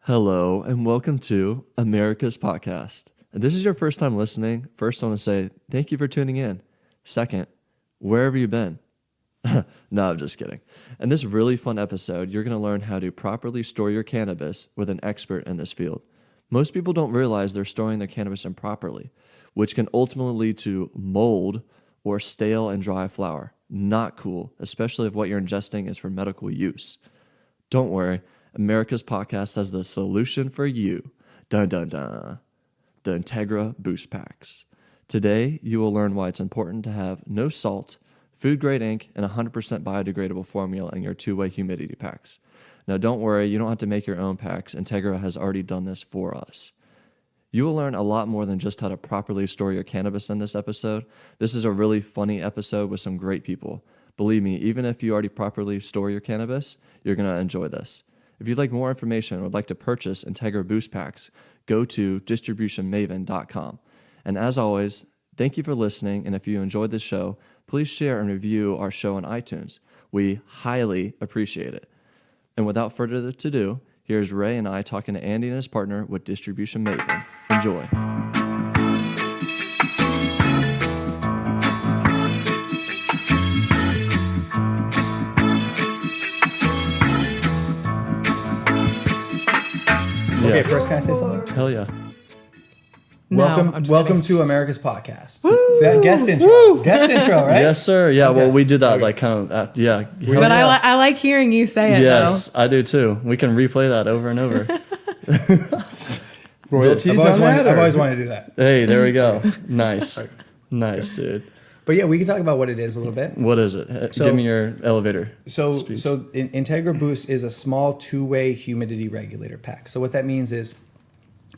Hello, and welcome to America's Podcast. And this is your first time listening. First, I want to say thank you for tuning in. Second, where have you been? No, I'm just kidding. In this really fun episode, you're going to learn how to properly store your cannabis with an expert in this field. Most people don't realize they're storing their cannabis improperly, which can ultimately lead to mold or stale and dry flower. Not cool, especially if what you're ingesting is for medical use. Don't worry. America's Podcast has the solution for you. Dun dun dun. The Integra Boost Packs. Today, you will learn why it's important to have no salt, food-grade ink, and 100% biodegradable formula in your two-way humidity packs. Now, don't worry, you don't have to make your own packs. Integra has already done this for us. You will learn a lot more than just how to properly store your cannabis in this episode. This is a really funny episode with some great people. Believe me, even if you already properly store your cannabis, you're going to enjoy this. If you'd like more information or would like to purchase Integra Boost Packs, go to distributionmaven.com. And as always, thank you for listening. And if you enjoyed this show, please share and review our show on iTunes. We highly appreciate it. And without further ado, here's Ray and I talking to Andy and his partner with Distribution Maven. Enjoy. Okay, first, can I say something? Hell yeah. Welcome to America's Podcast. So that guest intro. Guest intro, right? Yes, sir. Yeah, Okay. well, we did that like kind of, yeah. But I like hearing you say it, Yes, I do too. We can replay that over and over. Royalties I've always wanted to do that. Hey, there we go. Nice. Nice, dude. But yeah, we can talk about what it is a little bit. What is it? Give me your elevator. Speech. Integra Boost is a small two-way humidity regulator pack. So what that means is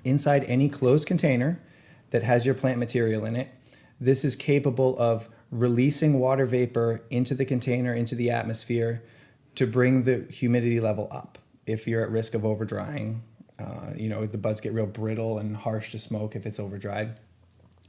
inside any closed container that has your plant material in it, this is capable of releasing water vapor into the container, into the atmosphere to bring the humidity level up. If you're at risk of over drying, the buds get real brittle and harsh to smoke if it's over dried.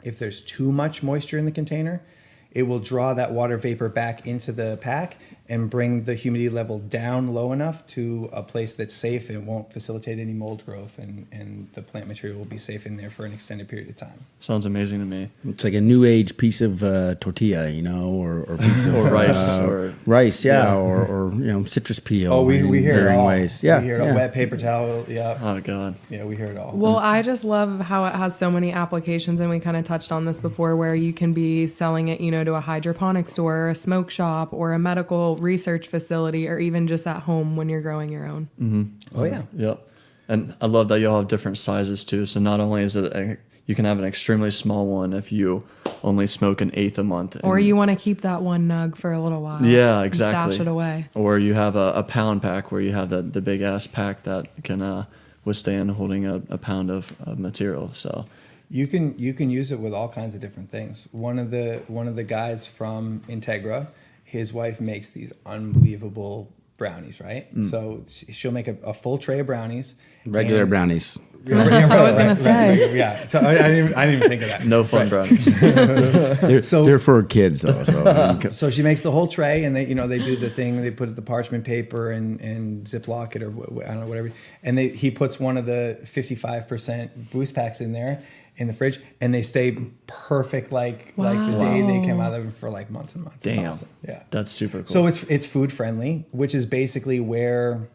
If there's too much moisture in the container, it will draw that water vapor back into the pack and bring the humidity level down low enough to a place that's safe and won't facilitate any mold growth, and the plant material will be safe in there for an extended period of time. Sounds amazing to me. It's like a new age piece of tortilla, or piece of Or rice. rice, or citrus peel. Oh, we hear it all. Ways. Yeah, we hear it all. Wet paper towel, yeah. Oh, God. Yeah, we hear it all. Well, I just love how it has so many applications, and we kind of touched on this before, where you can be selling it, to a hydroponic store, or a smoke shop, or a medical research facility, or even just at home when you're growing your own. Mm-hmm. Oh, yeah. Yep. And I love that y'all have different sizes, too. So not only is it you can have an extremely small one if you only smoke an eighth a month. Or you want to keep that one nug for a little while. Yeah, exactly. Stash it away. Or you have a pound pack where you have the big ass pack that can withstand holding a pound of material. So you can use it with all kinds of different things. One of the guys from Integra, his wife makes these unbelievable brownies, right? So she'll make a full tray of brownies. Regular brownies. I was going to say. Yeah. So I didn't even think of that. no fun brownies. They're for kids, though. So she makes the whole tray, and they do the thing. They put the parchment paper and Ziploc it, or I don't know, whatever. And he puts one of the 55% boost packs in there in the fridge, and they stay perfect like the day they came out of it for like months and months. Damn. It's awesome. Yeah. That's super cool. So it's food friendly, which is basically where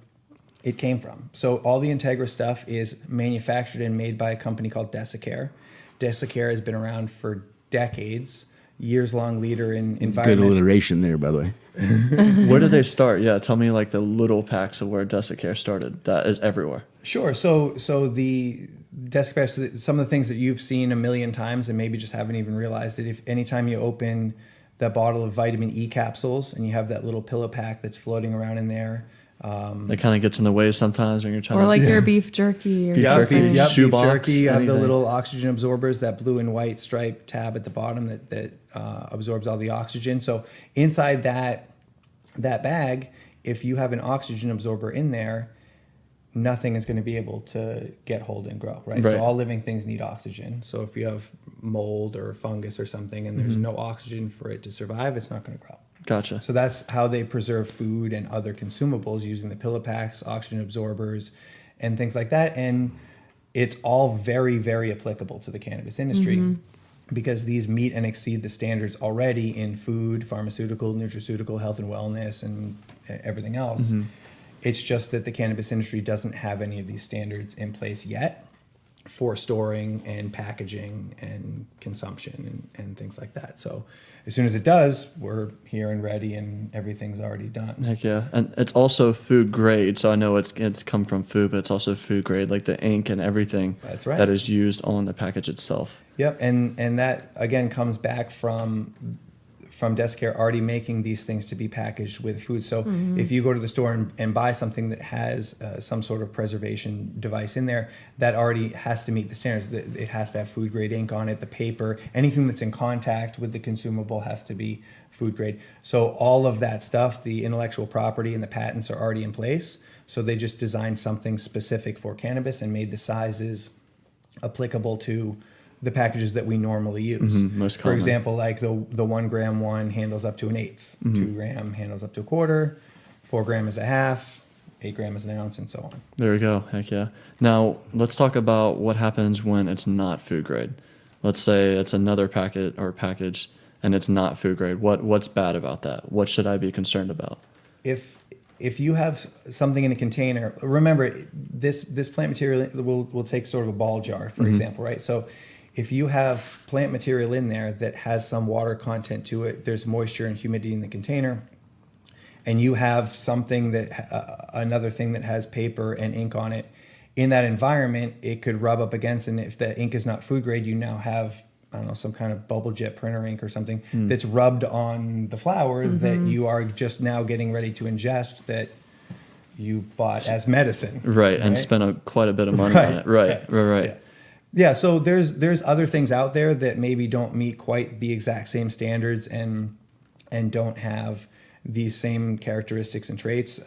it came from. So all the Integra stuff is manufactured and made by a company called Dessicare. Dessicare has been around for decades, years-long leader in environment. Good alliteration there, by the way. Where did they start? Yeah, tell me like the little packs of where Dessicare started. That is everywhere. Sure. So the Dessicare, some of the things that you've seen a million times and maybe just haven't even realized it. If anytime you open that bottle of vitamin E capsules and you have that little pillow pack that's floating around in there. It kind of gets in the way sometimes when you're trying Or to... like your beef jerky. Or Beef something. jerky. Shoebox, beef jerky. You have the anything. little oxygen absorbers, that blue and white striped tab at the bottom that absorbs all the oxygen. So inside that bag, if you have an oxygen absorber in there, nothing is going to be able to get hold and grow, right? So all living things need oxygen. So if you have mold or fungus or something and there's no oxygen for it to survive, it's not going to grow. Gotcha. So that's how they preserve food and other consumables, using the pillow packs, oxygen absorbers, and things like that. And it's all very, very applicable to the cannabis industry because these meet and exceed the standards already in food, pharmaceutical, nutraceutical, health and wellness, and everything else. It's just that the cannabis industry doesn't have any of these standards in place yet for storing and packaging and consumption and things like that. So as soon as it does, we're here and ready, and everything's already done. Heck yeah. And it's also food grade. So I know it's come from food, but it's also food grade, like the ink and everything. That's right. That is used on the package itself. Yep. And that again comes back from Dessicare already making these things to be packaged with food. So if you go to the store and buy something that has some sort of preservation device in there, that already has to meet the standards. It has to have food grade ink on it, the paper, anything that's in contact with the consumable has to be food grade. So all of that stuff, the intellectual property and the patents are already in place. So they just designed something specific for cannabis and made the sizes applicable to the packages that we normally use. Most For common. example, like the 1 gram one handles up to an eighth, 2 gram handles up to a quarter, 4 gram is a half, 8 gram is an ounce, and so on. There we go. Heck yeah. Now let's talk about what happens when it's not food grade. Let's say it's another packet or package and it's not food grade. What's bad about that? What should I be concerned about? If you have something in a container, remember this plant material, we'll take sort of a ball jar, for example, right? So if you have plant material in there that has some water content to it, there's moisture and humidity in the container, and you have something that, another thing that has paper and ink on it, in that environment, it could rub up against, and if the ink is not food grade, you now have, I don't know, some kind of bubble jet printer ink or something that's rubbed on the flower that you are just now getting ready to ingest that you bought as medicine. Right. And spent quite a bit of money on it. Right. Yeah. Yeah, so there's other things out there that maybe don't meet quite the exact same standards and don't have these same characteristics and traits.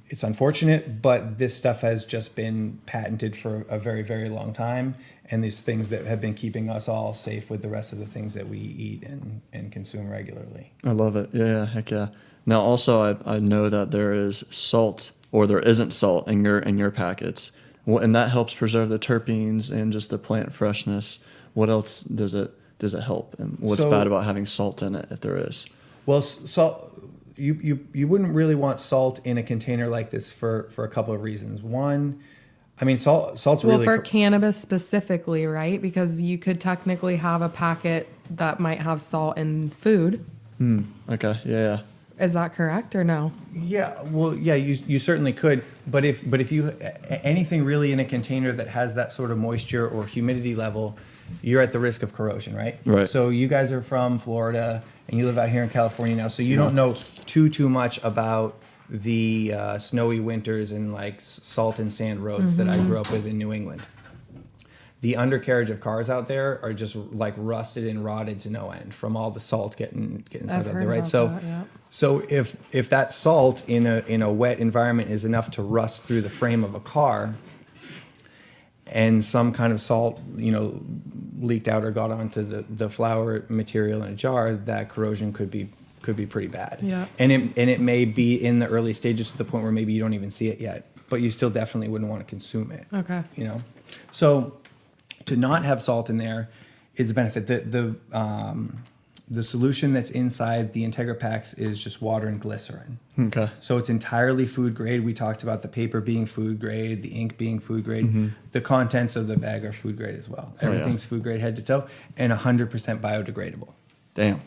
It's unfortunate, but this stuff has just been patented for a very, very long time, and these things that have been keeping us all safe with the rest of the things that we eat and consume regularly. I love it. Yeah, heck yeah. Now also I know that there is salt or there isn't salt in your packets. Well, and that helps preserve the terpenes and just the plant freshness. What else does it help? And what's bad about having salt in it if there is? Well, salt, you wouldn't really want salt in a container like this for a couple of reasons. One, I mean, salt's Well, really... for cannabis specifically, right? Because you could technically have a packet that might have salt in food. Okay. Yeah. Is that correct or no? Yeah, well, yeah, you certainly could, but if you anything really in a container that has that sort of moisture or humidity level, you're at the risk of corrosion, right? Right. So you guys are from Florida and you live out here in California now, so you don't know too much about the snowy winters and like salt and sand roads that I grew up with in New England. The undercarriage of cars out there are just like rusted and rotted to no end from all the salt getting set up there, right? So if that salt in a wet environment is enough to rust through the frame of a car, and some kind of salt, leaked out or got onto the flower material in a jar, that corrosion could be pretty bad. Yeah. And it may be in the early stages to the point where maybe you don't even see it yet, but you still definitely wouldn't want to consume it. Okay. So to not have salt in there is a benefit. The solution that's inside the Integra packs is just water and glycerin. Okay. So it's entirely food grade. We talked about the paper being food grade, the ink being food grade. The contents of the bag are food grade as well. Everything's food grade head to toe and 100% biodegradable. Damn.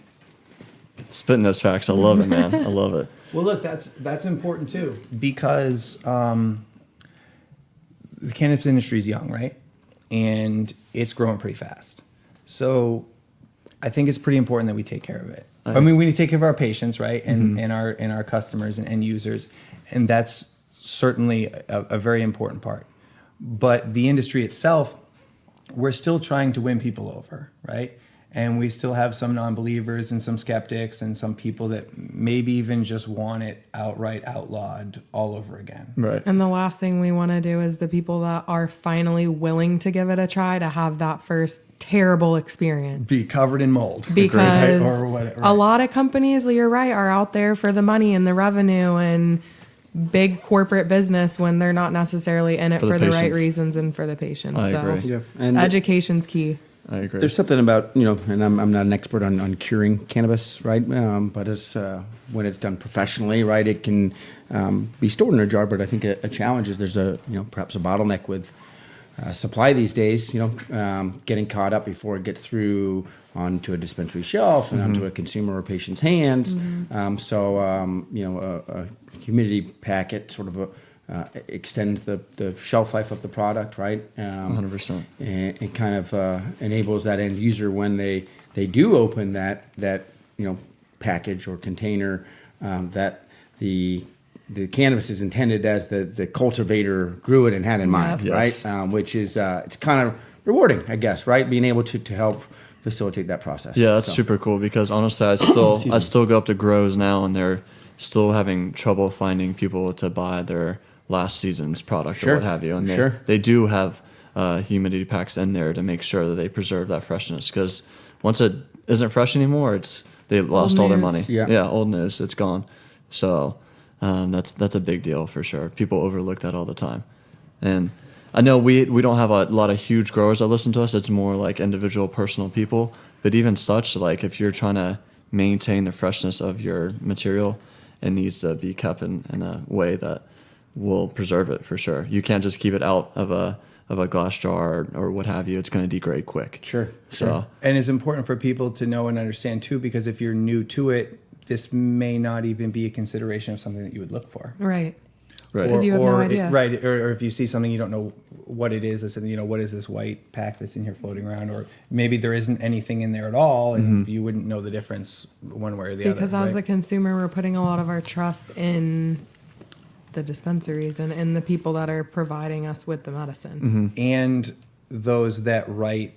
Spitting those facts. I love it, man. I love it. Well, look, that's important too, because the cannabis industry is young, right? And it's growing pretty fast. So I think it's pretty important that we take care of it. I mean, we need to take care of our patients, right? And our customers and end users. And that's certainly a very important part. But the industry itself, we're still trying to win people over, right? And we still have some non-believers and some skeptics and some people that maybe even just want it outright outlawed all over again. Right. And the last thing we want to do is the people that are finally willing to give it a try to have that first terrible experience. Be covered in mold. Because or whatever. a lot of companies, you're right, are out there for the money and the revenue and big corporate business when they're not necessarily in it For the for the right patients. reasons and for the patients. I so agree. Yeah, and education's key. I agree. there's something about, and I'm not an expert on curing cannabis, right? But it's when it's done professionally, right? It can be stored in a jar. But I think a challenge is there's perhaps a bottleneck with supply these days. Getting caught up before it gets through onto a dispensary shelf and onto a consumer or patient's hands. A humidity packet sort of extends the shelf life of the product, right? 100%. And it kind of enables that end user when they do open that package or container, that the cannabis is intended as the cultivator grew it and had in mind, Yep. right? Yes. Which is it's kind of rewarding, I guess, right? Being able to help facilitate that process. Yeah, that's So, super cool because honestly, I still go up to grows now and they're still having trouble finding people to buy their last season's product Sure, or what have you. And sure. they do have humidity packs in there to make sure that they preserve that freshness because once it isn't fresh anymore, they lost all their news. money. Yeah. Old news, it's gone. So that's a big deal for sure. People overlook that all the time. And I know we don't have a lot of huge growers that listen to us. It's more like individual personal people. But even such, like if you're trying to maintain the freshness of your material, it needs to be kept in a way that will preserve it for sure. You can't just keep it out of a glass jar or what have you. It's going to degrade quick. Sure. So And it's important for people to know and understand too, because if you're new to it, this may not even be a consideration of something that you would look for. Right. right. Because you have no idea. Right. Or if you see something you don't know what it is, what is this white pack that's in here floating around? Or maybe there isn't anything in there at all and you wouldn't know the difference one way or the other. Because as right? the consumer, we're putting a lot of our trust in the dispensaries and in the people that are providing us with the medicine. And those that write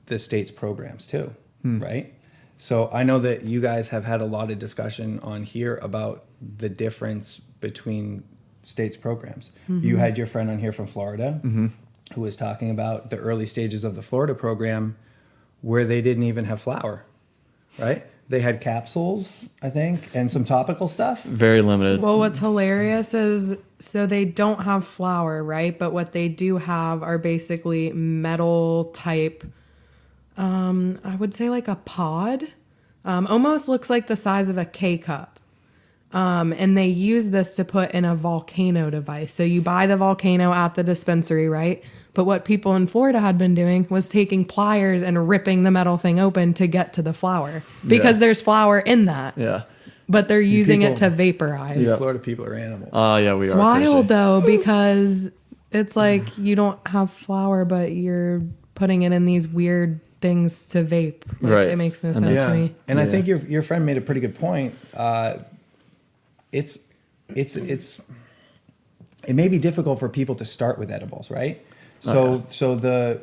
the state's programs too, right? So I know that you guys have had a lot of discussion on here about the difference between states' programs. You had your friend on here from Florida who was talking about the early stages of the Florida program where they didn't even have flour, right? They had capsules, I think, and some topical stuff. Very limited. Well, what's hilarious is so they don't have flour, right? But what they do have are basically metal type, I would say like a pod, almost looks like the size of a K cup. And they use this to put in a volcano device. So you buy the volcano at the dispensary, right? But what people in Florida had been doing was taking pliers and ripping the metal thing open to get to the flour because there's flour in that. Yeah. But they're using it people- to vaporize. These Florida people are animals. Yeah, we It's are wild crazy. though, because it's like you don't have flour, but you're putting it in these weird things to vape. Like, Right. It makes no And sense that's- to me. And I Yeah. think your friend made a pretty good point. It may be difficult for people to start with edibles, right? So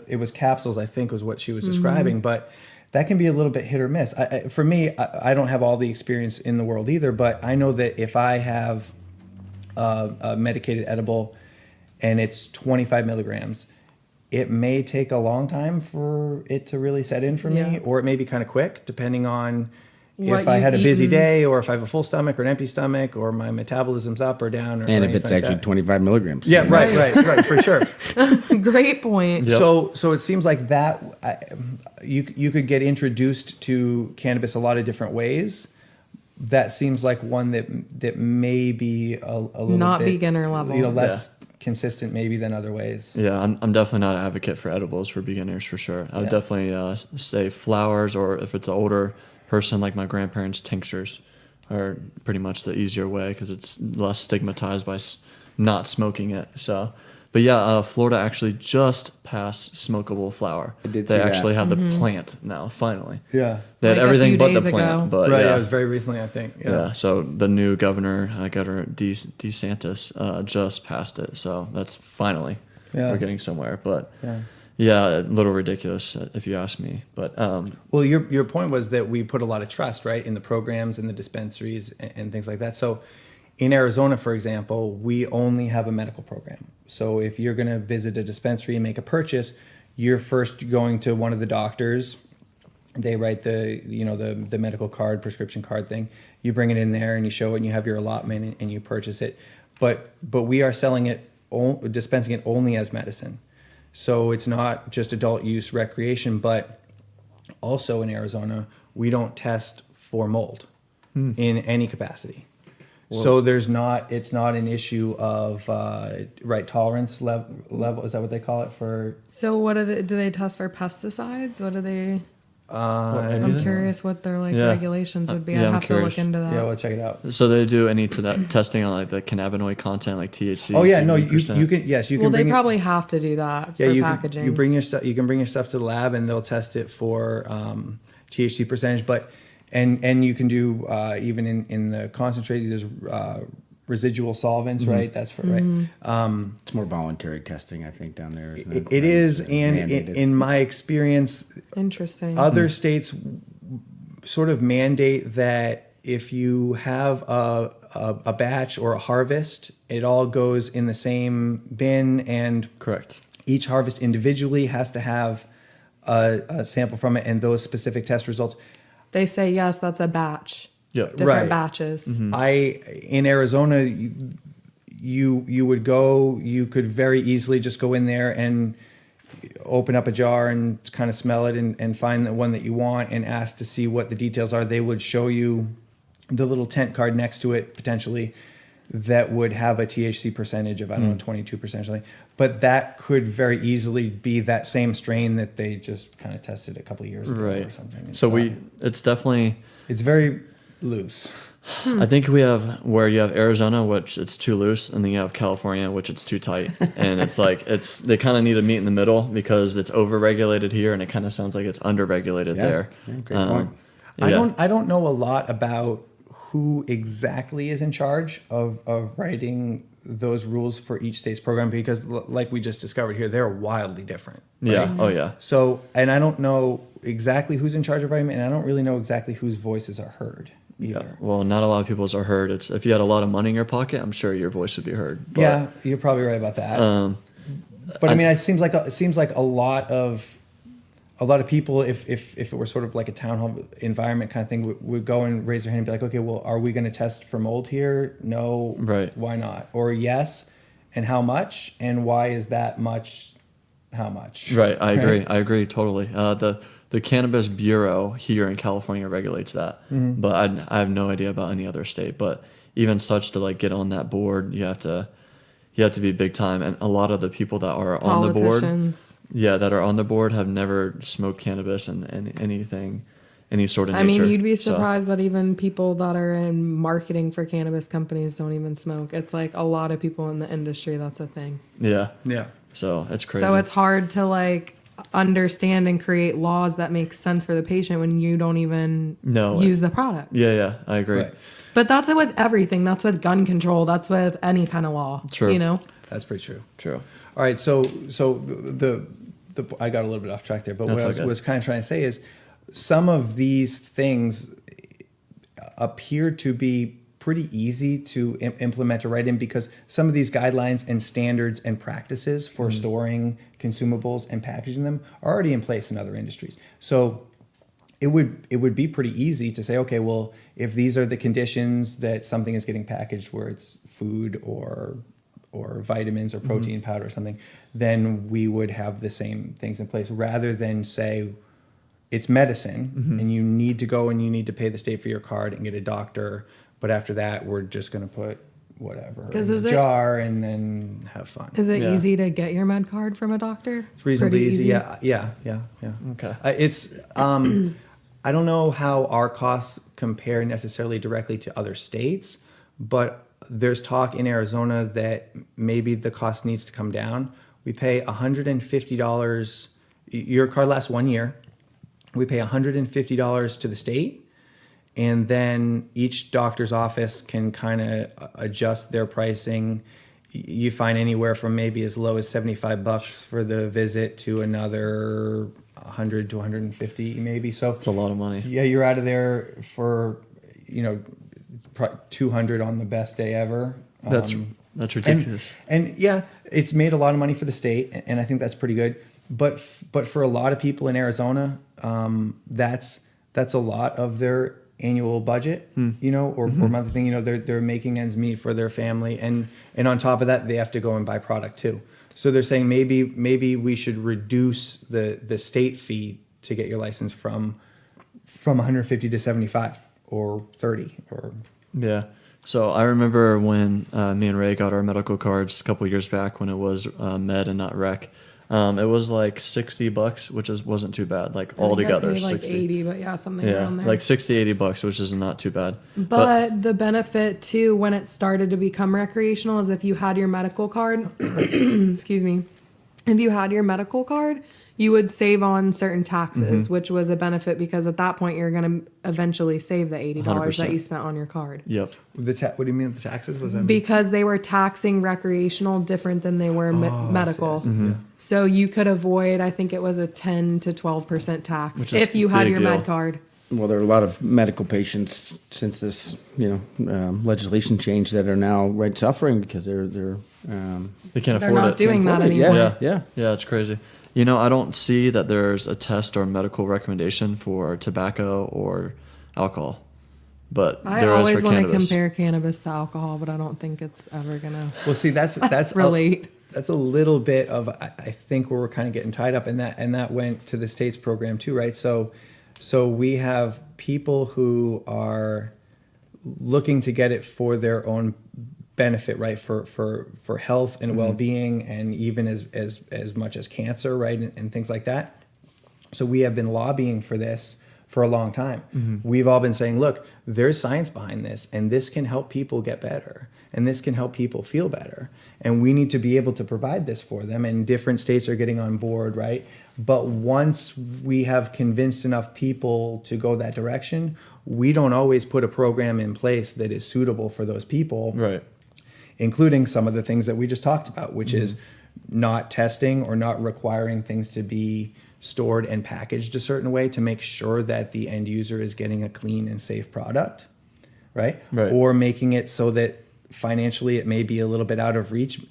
it was capsules, I think, was what she was describing, but that can be a little bit hit or miss. For me, I don't have all the experience in the world either, but I know that if I have a medicated edible and it's 25 milligrams, it may take a long time for it to really set in for me, Yeah. or it may be kind of quick, depending on What if I you've had a busy eaten. day, or if I have a full stomach or an empty stomach, or my metabolism's up or down, or And if anything it's like actually that. 25 milligrams. Yeah, right, for sure. Great point. Yep. So it seems like that you could get introduced to cannabis a lot of different ways. That seems like one that may be a little Not bit, beginner level. less consistent maybe than other ways. Yeah, I'm definitely not an advocate for edibles for beginners for sure. I would definitely say flowers, or if it's an older person like my grandparents, tinctures are pretty much the easier way because it's less stigmatized by not smoking it. So, but yeah, Florida actually just passed smokable flower. I did They see that. actually have the plant now. Finally, Yeah. they had Like a everything few but the days plant. ago. But Right. yeah, Yeah, it was very recently, I think. yeah. So the new governor, Governor DeSantis, just passed it. So that's finally Yeah. we're getting somewhere. But Yeah. yeah, a little ridiculous if you ask me. But Well, your point was that we put a lot of trust, right, in the programs and the dispensaries and things like that. So in Arizona, for example, we only have a medical program. So if you're going to visit a dispensary and make a purchase, you're first going to one of the doctors. They write the medical card, prescription card thing. You bring it in there and you show it and you have your allotment and you purchase it. but we are selling it, dispensing it only as medicine. So it's not just adult use recreation, but also in Arizona, we don't test for mold in any capacity. Whoa. So it's not an issue of tolerance level. Is that what they call it for? So what do they test for pesticides? What do they? I'm curious what their regulations would be. I'd have to look into that. Yeah, we'll check it out. So they do any testing on like the cannabinoid content, like THC. Oh yeah, no, you can. Yes, you can. Well, they probably have to do that for packaging. You bring your stuff. You can bring your stuff to the lab, and they'll test it for THC percentage. But and you can do even in the concentrate. There's residual solvents, right? That's for right. It's more voluntary testing, I think, down there. Isn't it? It is, and in my experience, interesting. Other states sort of mandate that if you have a batch or a harvest, it all goes in the same bin, and correct. Each harvest individually has to have a sample from it, and those specific test results. They say yes, that's a batch. Yeah, different batches. In Arizona, you would go. You could very easily just go in there and open up a jar and kind of smell it and find the one that you want and ask to see what the details are. They would show you the little tent card next to it potentially that would have a THC percentage of 22% or something. But that could very easily be that same strain that they just kind of tested a couple of years ago or something. It's very loose. I think we have where you have Arizona, which it's too loose, and then you have California, which it's too tight. And it's like they kind of need to meet in the middle because it's overregulated here, and it kind of sounds like it's underregulated there. Yeah, great point. I don't know a lot about who exactly is in charge of writing those rules for each state's program because, like we just discovered here, they're wildly different. Right? Yeah. Oh yeah. So, and I don't know exactly who's in charge of writing, and I don't really know exactly whose voices are heard. Either. Yeah. Well, not a lot of people's are heard. It's if you had a lot of money in your pocket, I'm sure your voice would be heard. But, yeah, you're probably right about that. But I mean, it seems like a lot of people, if it were sort of like a town hall environment kind of thing, would go and raise their hand and be like, okay, well, are we going to test for mold here? No. Right. Why not? Or yes, and how much? And why is that much? How much? Right. I agree. I agree totally. The Cannabis Bureau here in California regulates that, but I have no idea about any other state. But even such to like get on that board, you have to be big time. And a lot of the people that are on the board, that are on the board have never smoked cannabis and any sort of nature. I mean, you'd be surprised that even people that are in marketing for cannabis companies don't even smoke. It's like a lot of people in the industry, that's a thing. Yeah. Yeah. So it's crazy. So it's hard to like understand and create laws that make sense for the patient when you don't even use the product. Yeah, I agree. Right. But that's it with everything. That's with gun control. That's with any kind of law. True. You know? That's pretty true. True. All right. So the I got a little bit off track there, but what I was kind of trying to say is some of these things appear to be pretty easy to implement or write in because some of these guidelines and standards and practices for storing consumables and packaging them are already in place in other industries. So it would be pretty easy to say, okay, well, if these are the conditions that something is getting packaged where it's food or vitamins or protein powder or something, then we would have the same things in place rather than say it's medicine and you need to go and you need to pay the state for your card and get a doctor. But after that, we're just going to put whatever in a jar and then have fun. Is it easy to get your med card from a doctor? It's reasonably easy. Yeah. Okay. It's I don't know how our costs compare necessarily directly to other states, but there's talk in Arizona that maybe the cost needs to come down. We pay $150. Your card lasts 1 year. We pay $150 to the state. And then each doctor's office can kind of adjust their pricing. You find anywhere from maybe as low as $75 for the visit to another 100 to 150 maybe. So it's a lot of money. Yeah, you're out of there for 200 on the best day ever. That's ridiculous. And yeah, it's made a lot of money for the state, and I think that's pretty good. But for a lot of people in Arizona, that's a lot of their annual budget, you know, or monthly thing. You know, they're making ends meet for their family, and on top of that, they have to go and buy product too. So they're saying maybe we should reduce the state fee to get your license from 150 to 75 or 30 or. Yeah. So I remember when me and Ray got our medical cards a couple years back when it was med and not rec. It was like $60, which wasn't too bad. Like all together, like 60. 80, but yeah, something around there. Like $60-$80, which is not too bad. But the benefit too, when it started to become recreational, is if you had your medical card, excuse me, if you had your medical card, you would save on certain taxes, which was a benefit because at that point you're going to eventually save the $80 100%. that you spent on your card. Yep. What do you mean with the taxes? Was that Because they were taxing recreational different than they were medical. I see. Yeah. So you could avoid, I think it was a 10 to 12% tax Which is if you had big your deal. med card. Well, there are a lot of medical patients since this, legislation change that are now suffering because they're They can't They're afford not it. doing that afford it. anymore. Yeah, it's crazy. You know, I don't see that there's a test or medical recommendation for tobacco or alcohol, but I there is always for want to cannabis. compare cannabis to alcohol, but I don't think it's ever gonna Well, see, that's relate. That's a little bit of I think where we're kind of getting tied up in that, and that went to the state's program too, right? So we have people who are looking to get it for their own benefit, right? For health and well-being, and even as much as cancer, right? And things like that. So we have been lobbying for this for a long time. We've all been saying, look, there's science behind this, and this can help people get better, and this can help people feel better. And we need to be able to provide this for them, and different states are getting on board, right? But once we have convinced enough people to go that direction, we don't always put a program in place that is suitable for those people. Right. Including some of the things that we just talked about, which is not testing or not requiring things to be stored and packaged a certain way to make sure that the end user is getting a clean and safe product, right? Or making it so that financially it may be a little bit out of reach.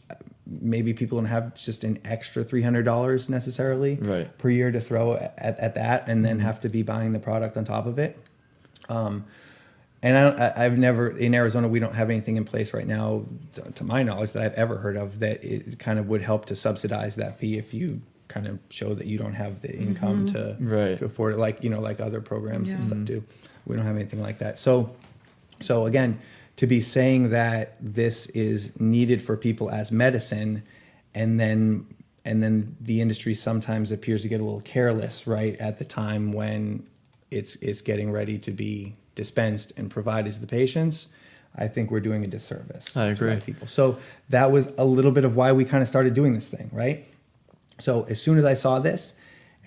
Maybe people don't have just an extra $300 necessarily per year to throw at that, and then have to be buying the product on top of it. And I've never, in Arizona, we don't have anything in place right now, to my knowledge, that I've ever heard of that it kind of would help to subsidize that fee if you kind of show that you don't have the income to afford it, like other programs and stuff do. We don't have anything like that. So again, to be saying that this is needed for people as medicine, and then the industry sometimes appears to get a little careless, right, at the time when it's getting ready to be dispensed and provided to the patients, I think we're doing a disservice. I agree. To people. So that was a little bit of why we kind of started doing this thing, right? So as soon as I saw this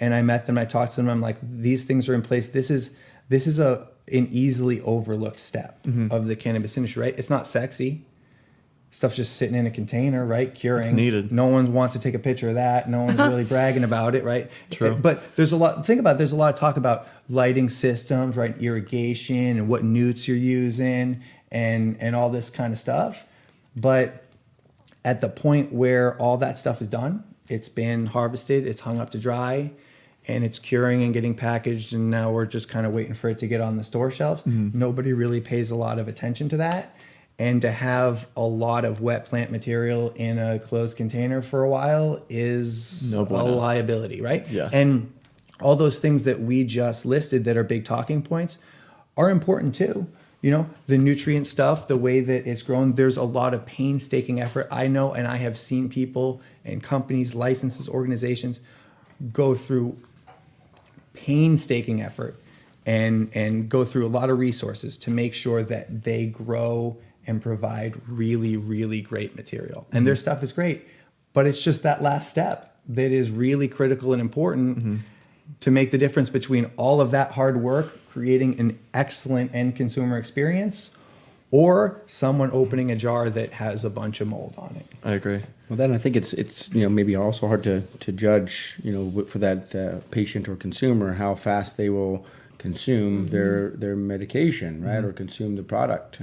and I met them, I talked to them, I'm like, these things are in place. This is an easily overlooked step of the cannabis industry, right? It's not sexy. Stuff's just sitting in a container, right? Curing. It's needed. No one wants to take a picture of that. No one's really bragging about it, right? True. But there's a lot of talk about lighting systems, right? Irrigation and what newts you're using and all this kind of stuff. But at the point where all that stuff is done, it's been harvested, it's hung up to dry, and it's curing and getting packaged, and now we're just kind of waiting for it to get on the store shelves. Nobody really pays a lot of attention to that. And to have a lot of wet plant material in a closed container for a while is a liability, right? Yeah. And all those things that we just listed that are big talking points are important too. You know, the nutrient stuff, the way that it's grown, there's a lot of painstaking effort. I know, and I have seen people and companies, licenses, organizations go through painstaking effort and go through a lot of resources to make sure that they grow and provide really, really great material. And their stuff is great, but it's just that last step that is really critical and important to make the difference between all of that hard work, creating an excellent end consumer experience, or someone opening a jar that has a bunch of mold on it. I agree. Well, then I think it's maybe also hard to judge for that patient or consumer how fast they will consume their medication, right, or consume the product.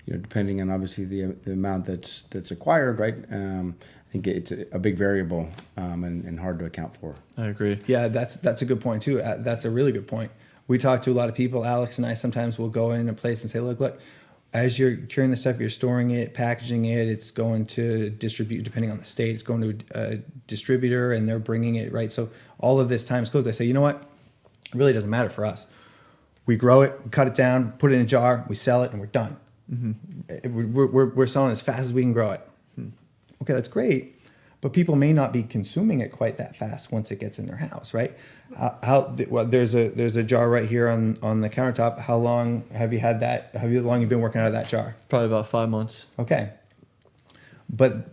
Depending on obviously the amount that's acquired, right? I think it's a big variable and hard to account for. I agree. Yeah, that's a good point too. That's a really good point. we talk to a lot of people. Alex and I sometimes will go in a place and say, look, as you're curing the stuff, you're storing it, packaging it, it's going to distribute, depending on the state, it's going to a distributor and they're bringing it, right? So all of this time is closed. I say, you know what? It really doesn't matter for us. We grow it, we cut it down, put it in a jar, we sell it, and we're done. We're selling as fast as we can grow it. Okay, that's great, but people may not be consuming it quite that fast once it gets in their house, right? There's a jar right here on the countertop. How long have you had that? How long you been working out of that jar? Probably about 5 months. Okay, but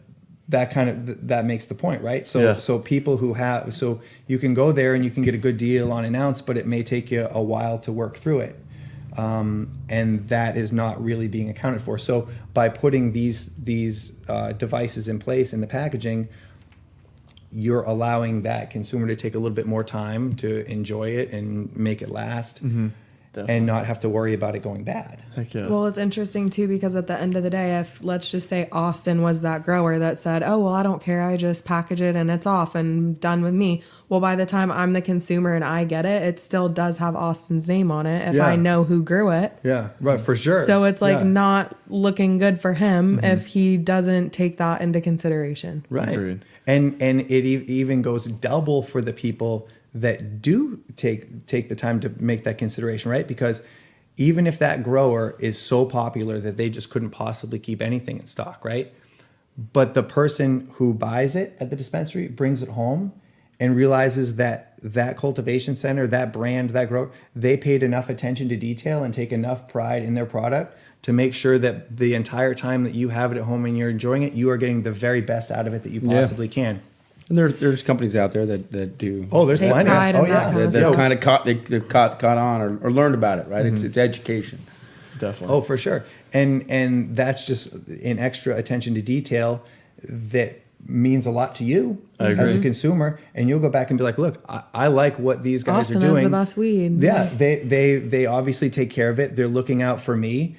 that makes the point, right? So people who have, so you can go there and you can get a good deal on an ounce, but it may take you a while to work through it. And that is not really being accounted for. So by putting these devices in place in the packaging, you're allowing that consumer to take a little bit more time to enjoy it and make it last. Definitely. And not have to worry about it going bad. Heck yeah. Well, it's interesting too, because at the end of the day, if let's just say Austin was that grower that said, oh, well, I don't care, I just package it and it's off and done with me. Well, by the time I'm the consumer and I get it, it still does have Austin's name on it if I know who grew it. Yeah, right, for sure. So it's like not looking good for him if he doesn't take that into consideration. Right. Agreed. And it even goes double for the people that do take the time to make that consideration, right? Because even if that grower is so popular that they just couldn't possibly keep anything in stock, right? But the person who buys it at the dispensary brings it home and realizes that that cultivation center, that brand, that grower, they paid enough attention to detail and take enough pride in their product to make sure that the entire time that you have it at home and you're enjoying it, you are getting the very best out of it that you possibly can. And there's companies out there that do. Oh, there's Take plenty. pride in Oh, that yeah. kind of They've stuff. kind of caught on or learned about it, right? It's education. Definitely. Oh, for sure. And that's just an extra attention to detail that means a lot to you as a consumer. And you'll go back and be like, look, I like what these guys Austin are doing. has the best weed. Yeah, they obviously take care of it. They're looking out for me.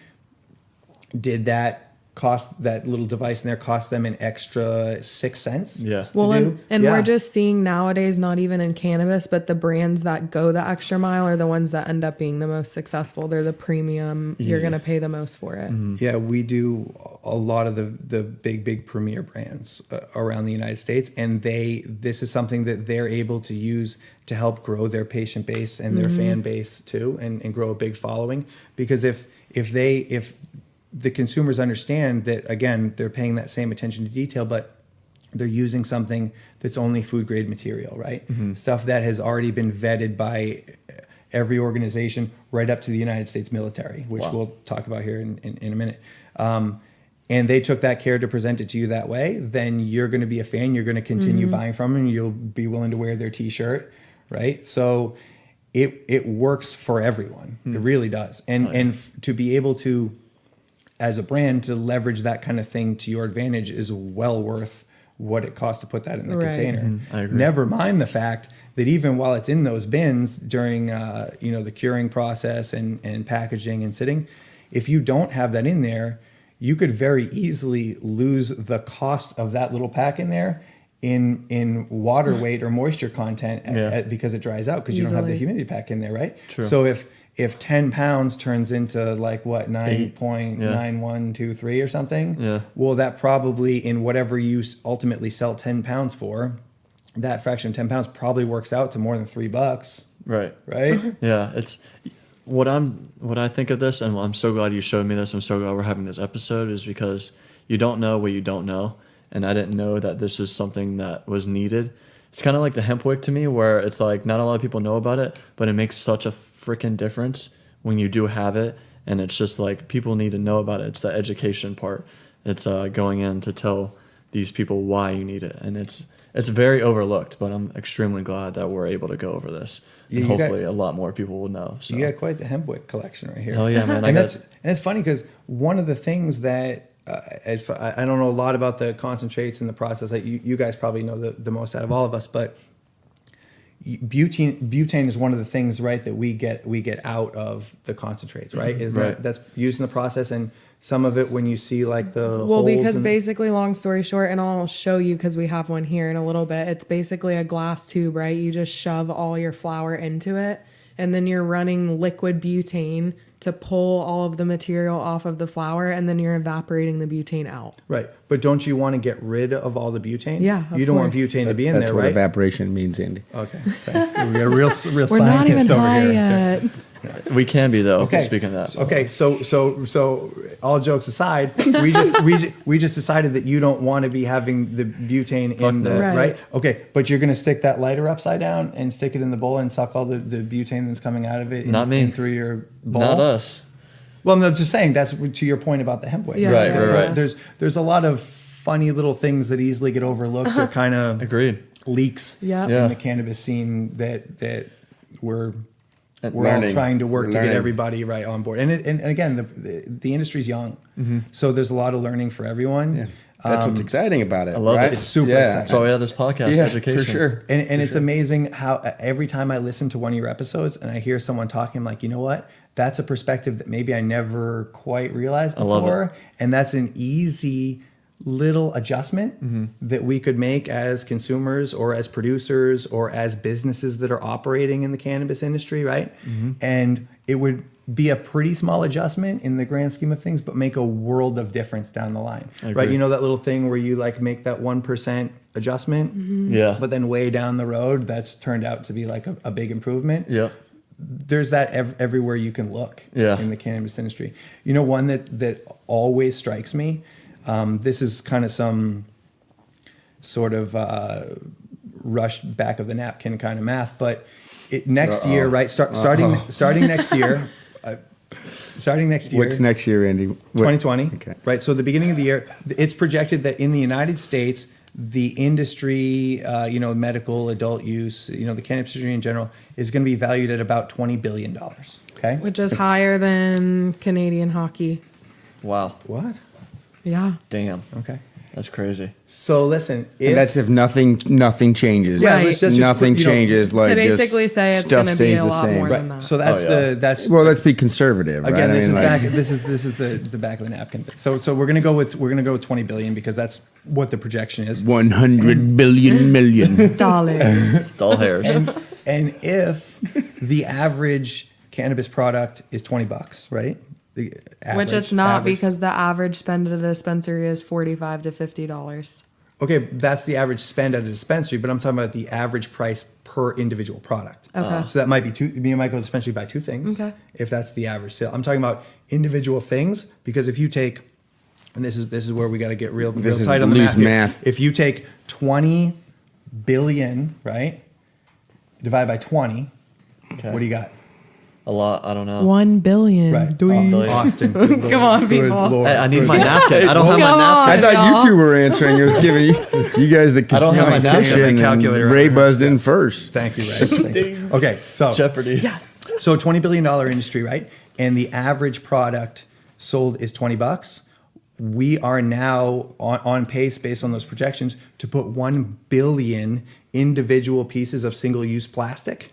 Did that little device in there cost them an extra 6 cents? Yeah. Well, and Yeah. we're just seeing nowadays, not even in cannabis, but the brands that go the extra mile are the ones that end up being the most successul. They're the premium. You're going to pay the most for it. Yeah, we do a lot of the big premier brands around the United States, and this is something that they're able to use to help grow their patient base and their fan base too, and grow a big following. Because if the consumers understand that, again, they're paying that same attention to detail, but they're using something that's only food grade material, right? Stuff that has already been vetted by every organization right up to the United States military, which we'll talk about here in a minute. And they took that care to present it to you that way, then you're going to be a fan. You're going to continue buying from them. You'll be willing to wear their T-shirt, right? So it works for everyone. It really does. And to be able to, as a brand, to leverage that kind of thing to your advantage is well worth what it costs to put that in the container. I agree. Never mind the fact that even while it's in those bins during the curing process and packaging and sitting, if you don't have that in there, you could very easily lose the cost of that little pack in there in water weight or moisture content because it dries out because you don't have the humidity pack in there, right? True. So if 10 pounds turns into like what, 9.9123 or something, well, that probably in whatever you ultimately sell 10 pounds for, that fraction of 10 pounds probably works out to more than $3. Right. Right? Yeah. It's what I think of this, and I'm so glad you showed me this. I'm so glad we're having this episode, is because you don't know what you don't know. And I didn't know that this was something that was needed. It's kind of like the hemp wick to me, where it's like not a lot of people know about it, but it makes such a freaking difference when you do have it. And it's just like people need to know about it. It's the education part. It's going in to tell these people why you need it. And it's very overlooked, but I'm extremely glad that we're able to go over this. Yeah, and hopefully a lot more people will know. So. You got quite the hemp wick collection right here. Hell yeah, man. And it's funny because one of the things that I don't know a lot about the concentrates and the process. Like you guys probably know the most out of all of us, but butane is one of the things, right, that we get out of the concentrates, right? That's used in the process, and some of it when you see like the holes because basically, long story short, and I'll show you because we have one here in a little bit. It's basically a glass tube, right? You just shove all your flour into it, and then you're running liquid butane to pull all of the material off of the flower, and then you're evaporating the butane out. Right. But don't you want to get rid of all the butane? Yeah, of You don't want course. butane to be in That's there, what right? evaporation means, Andy. Okay. Sorry. We got a real We're not even scientist over high here. yet. We can be though. Okay. Speaking of that. Okay, so all jokes aside, we just decided that you don't want to be having the butane in the that. Right. right. Okay, but you're gonna stick that lighter upside down and stick it in the bowl and suck all the butane that's coming out of it. Not me. in through your bowl. Not us. Well, I'm just saying that's to your point about the hemp weight. Yeah, Right, yeah, right, yeah. right. There's a lot of funny little things that easily get overlooked that kind of Agreed. leaks Yep. Yeah. in the cannabis scene that we're And we're all learning. trying to work We're to get learning. everybody right on board. And again, the industry's young, so there's a lot of learning for everyone. Yeah. That's what's exciting about it. I love it. right? It's super yeah. exciting. That's why we have this podcast, Yeah, education. for sure. And it's amazing how every time I listen to one of your episodes and I hear someone talking, I'm like, you know what? That's a perspective that maybe I never quite realized love it. before. And that's an easy little adjustment that we could make as consumers or as producers or as businesses that are operating in the cannabis industry, right? And it would be a pretty small adjustment in the grand scheme of things, but make a world of difference down the line, I right? agree. You know that little thing where you like make that 1% adjustment, Yeah. but then way down the road, that's turned out to be like a big improvement. Yeah. There's that everywhere you can look Yeah. in the cannabis industry. You know, one that always strikes me. This is kind of some sort of rush back of the napkin kind of math, but next year, right? Starting next year. Starting next year. What's next year, Andy? 2020. Okay. Right. So the beginning of the year, it's projected that in the United States, the industry, medical, adult use, the cannabis industry in general, is going to be valued at about $20 billion. Okay. Which is higher than Canadian hockey. Wow. What? Yeah. Damn. Okay. That's crazy. So listen, And that's if nothing changes. Yeah, Right. let's just nothing put, changes. So Like basically just say it's stuff going to be stays a the lot same. more right. than that. So that's Oh, yeah. that's Well, let's be conservative. again. right? This is like- back. This is the back of the napkin. So we're gonna go with 20 billion because that's what the projection is. 100 billion million. Dollars. Doll hairs. And if the average cannabis product is $20, right? The Which it's average- not average- because the average spend at a dispensary is $45 to $50. Okay, that's the average spend at a dispensary, but I'm talking about the average price per individual product. Okay. So that might be two. You might go to the dispensary buy two things. Okay. If that's the average sale, I'm talking about individual things because if you take, and this is where we got to get real This is tight on the loose math. here. math. If you take 20 billion, right, divide by 20, Okay. what do you got? A lot. I don't know. 1 billion. Right, Billion. Austin. Come on, people. Hey, I need my napkin. I don't have my Come on. napkin. I thought y'all. you two were answering. It was giving you guys the I don't have my napkin. competition, and Calculator. Ray buzzed in first. Thank you, Ray. Thank you. Okay, so Jeopardy. Yes. So $20 billion industry, right? And the average product sold is $20. We are now on pace based on those projections to put 1 billion individual pieces of single-use plastic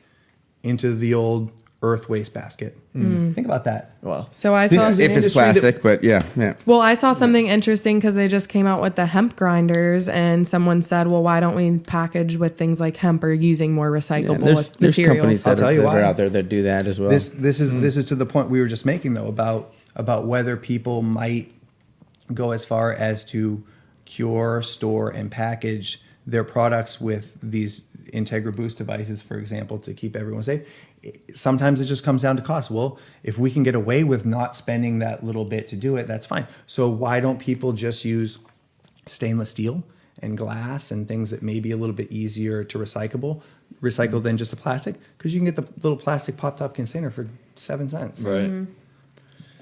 into the old earth waste basket. Think about that. Wow. So I This saw is an If it's industry that- plastic, but yeah. Well, I saw something interesting because they just came out with the hemp grinders, and someone said, "Well, why don't we package with things like hemp or using more recyclable There's materials?" companies I'll that, tell are, you that why. are out there that do that as well. This is to the point we were just making though about whether people might go as far as to cure, store, and package their products with these Integra Boost devices, for example, to keep everyone safe. Sometimes it just comes down to cost. Well, if we can get away with not spending that little bit to do it, that's fine. So why don't people just use stainless steel and glass and things that may be a little bit easier to recycle than just the plastic? Because you can get the little plastic pop-top container for 7 cents. Right.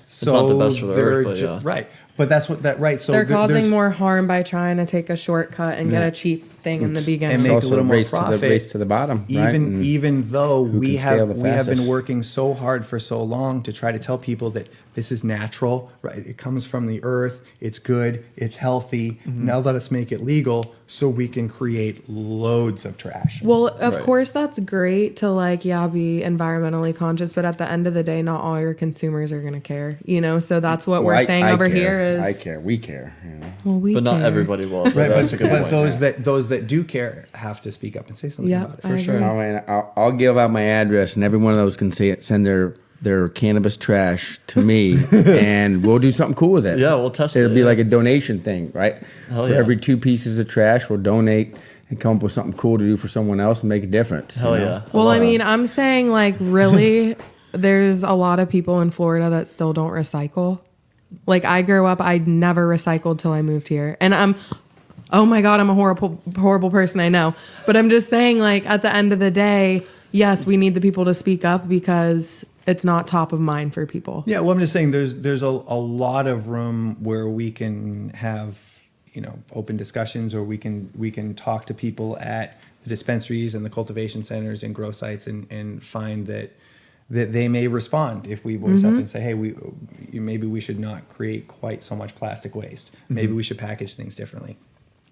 So It's not the best for the they're earth, but yeah. right. But that's what that right. So They're there's- causing more harm by trying to take a shortcut and get a cheap thing in the beginning. and It's make a also little more race profit. to the bottom, right? And Even though who we can scale have the we have been fastest. working so hard for so long to try to tell people that this is natural, right? It comes from the earth. It's good. It's healthy. Mm-hmm. Now let us make it legal so we can create loads of trash. Well, of Right. course, that's great to be environmentally conscious, but at the end of the day, not all your consumers are going to care, So that's what Well, we're I saying care. over here is. I care. We care. Well, we But not care. everybody will. Right, That's a good but point. those that do care have to speak up and say something Yep, about it I for sure. agree. Oh, man, I'll give out my address, and every one of those can send their cannabis trash to me, and we'll do something cool with it. Yeah, we'll test It'll it, be yeah. like a donation thing, right? Hell For yeah. every 2 pieces of trash, we'll donate and come up with something cool to do for someone else and make a difference. Hell you know? yeah. Well, love I that. mean, I'm saying like really, there's a lot of people in Florida that still don't recycle. Like I grew up, I never recycled till I moved here, and oh my God, I'm a horrible person, I know. But I'm just saying, like at the end of the day, yes, we need the people to speak up because it's not top of mind for people. Yeah, well, I'm just saying there's a lot of room where we can have open discussions, or we can talk to people at the dispensaries and the cultivation centers and grow sites and find that they may respond if we voice up and say, hey, maybe we should not create quite so much plastic waste. Maybe we should package things differently.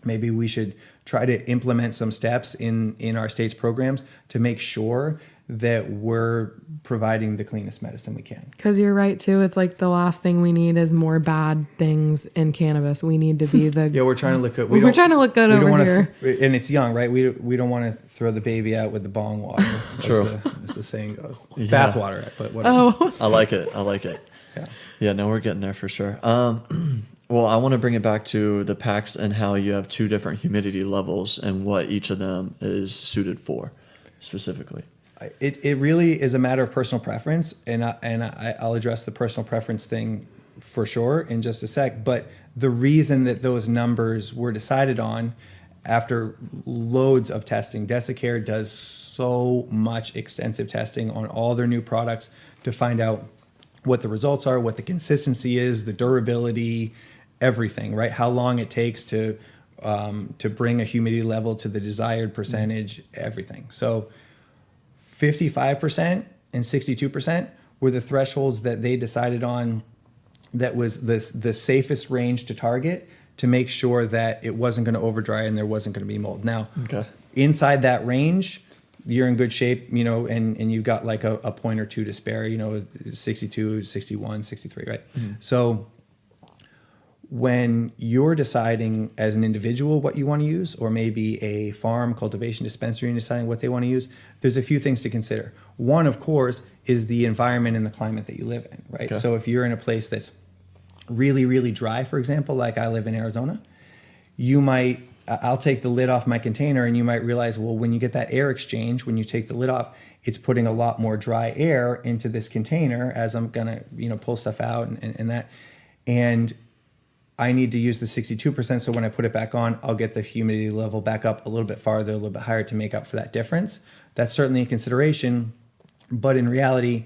Maybe we should try to implement some steps in our state's programs to make sure that we're providing the cleanest medicine we can. Because you're right too. It's like the last thing we need is more bad things in cannabis. We need to be the Yeah, we're trying to look good. We're trying to look good we don't over wanna here. And it's young, right? We don't want to throw the baby out with the bong water. True. As the saying goes. It's Yeah. bathwater, but whatever. Oh, I like it. I like it. Yeah. Yeah, no, we're getting there for sure. Well, I want to bring it back to the packs and how you have 2 different humidity levels and what each of them is suited for specifically. It really is a matter of personal preference, and I'll address the personal preference thing for sure in just a sec. But the reason that those numbers were decided on after loads of testing, Dessicare does so much extensive testing on all their new products to find out what the results are, what the consistency is, the durability, everything, right? How long it takes to bring a humidity level to the desired percentage, everything. So 55% and 62% were the thresholds that they decided on that was the safest range to target to make sure that it wasn't going to overdry and there wasn't going to be mold. Now, Okay. inside that range, you're in good shape, and you've got like a point or two to spare, 62, 61, 63, right? So when you're deciding as an individual what you want to use, or maybe a farm cultivation dispensary and deciding what they want to use, there's a few things to consider. One, of course, is the environment and the climate that you live in, right? Okay. So if you're in a place that's really, really dry, for example, like I live in Arizona, I'll take the lid off my container and you might realize, well, when you get that air exchange, when you take the lid off, it's putting a lot more dry air into this container as I'm gonna, pull stuff out and that. And I need to use the 62%, so when I put it back on, I'll get the humidity level back up a little bit farther, a little bit higher to make up for that difference. That's certainly a consideration, but in reality,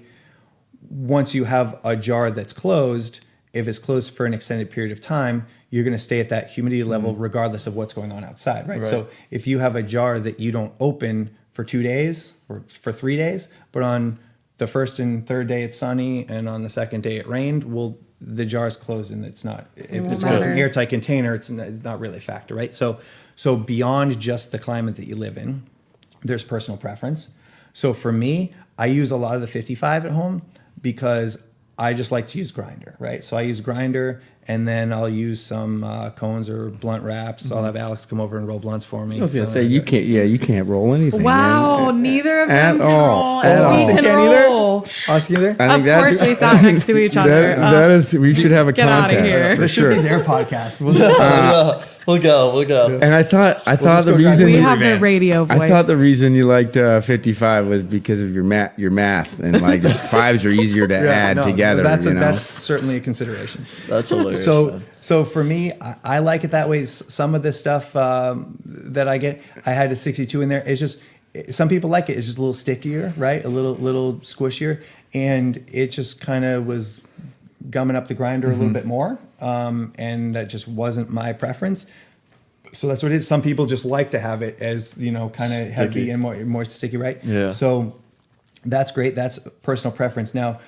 once you have a jar that's closed, if it's closed for an extended period of time, you're going to stay at that humidity level regardless of what's going on outside, right? So if you have a jar that you don't open for 2 days or for 3 days, but on the first and third day it's sunny and on the second day it rained, well, the jar's closed and it's not, if it's got an airtight container, it's not really a factor, right? So beyond just the climate that you live in, there's personal preference. So for me, I use a lot of the 55 at home because I just like to use grinder, right? So I use grinder, and then I'll use some cones or blunt wraps. I'll have Alex come over and roll blunts for me. I was gonna say you can't roll anything. wow! man. Neither of At them can all. roll. At and all. we Austin can can't either? roll. Austin, you there? I Of think course, we sat next to each other. That is, we should have a Get outta contest here. for This should be sure. their podcast. We'll go. And I thought just the go drive reason we Movie have the vans. radio voice. I thought the reason you liked 55 was because of your math and like just fives are easier to add together. That's certainly a consideration. That's hilarious. So for me, I like it that way. Some of the stuff that I get, I had a 62 in there. It's just, some people like it. It's just a little stickier, right? A little squishier. And it just kind of was gumming up the grinder a little bit more. And that just wasn't my preference. So that's what it is. Some people just like to have it as, kind of heavy and more sticky, right? Yeah. So that's great. That's personal preference. Now,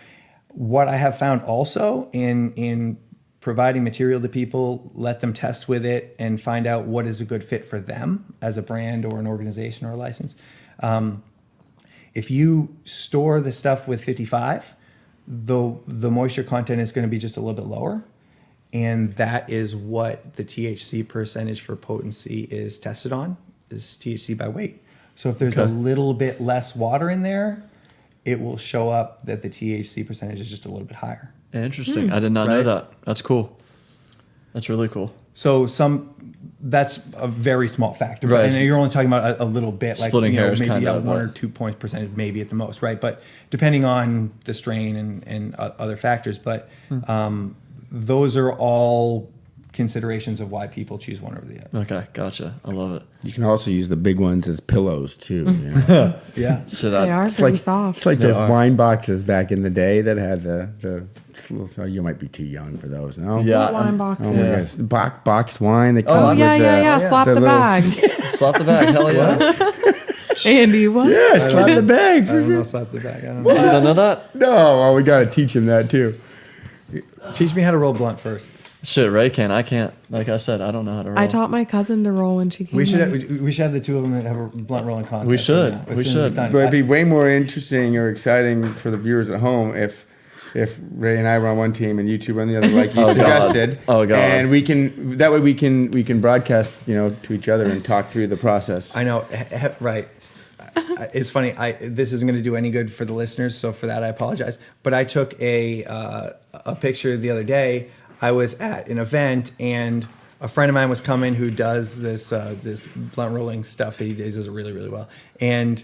what I have found also in providing material to people, let them test with it and find out what is a good fit for them as a brand or an organization or a license. If you store the stuff with 55, the moisture content is going to be just a little bit lower. and that is what the THC percentage for potency is tested on, is THC by weight. So if there's a little bit less water in there, it will show up that the THC percentage is just a little bit higher. Interesting. I did not know that. That's cool. That's really cool. So that's a very small factor. Right. And you're only talking about a little bit, like Splitting hairs, maybe kinda, a 1 or 2 points percentage, maybe at the most, right? But depending on the strain and other factors, but those are all considerations of why people choose one over the other. Okay, gotcha. I love it. You can also use the big ones as pillows too. You know? Yeah. So They are It's pretty like soft. It's like They those are. wine boxes back in the day that had the you might be too young for those. No. Yeah. What wine boxes? Oh my gosh, the boxed wine. They come Oh, with yeah. Slap the little- bag. slap the bag. Hell yeah. Andy, what? Yeah, slap the bag. I For don't sure. know, slap the back. I don't You know. don't know that? No, well, we got to teach him that too. Teach me how to roll blunt first. Shit, Ray can. I can't. Like I said, I don't know how to roll. I taught my cousin to roll when she came. We should in. have the two of them have a blunt rolling contest. We should. right now, as We soon as it's should. done. But it'd be way more interesting or exciting for the viewers at home if Ray and I were on one team and you two were on the other, like you Oh, God. suggested. Oh, God. And we can broadcast, to each other and talk through the process. I know, right. It's funny. This isn't going to do any good for the listeners, so for that I apologize. But I took a picture the other day. I was at an event and a friend of mine was coming who does this blunt rolling stuff. He does it really, really well. And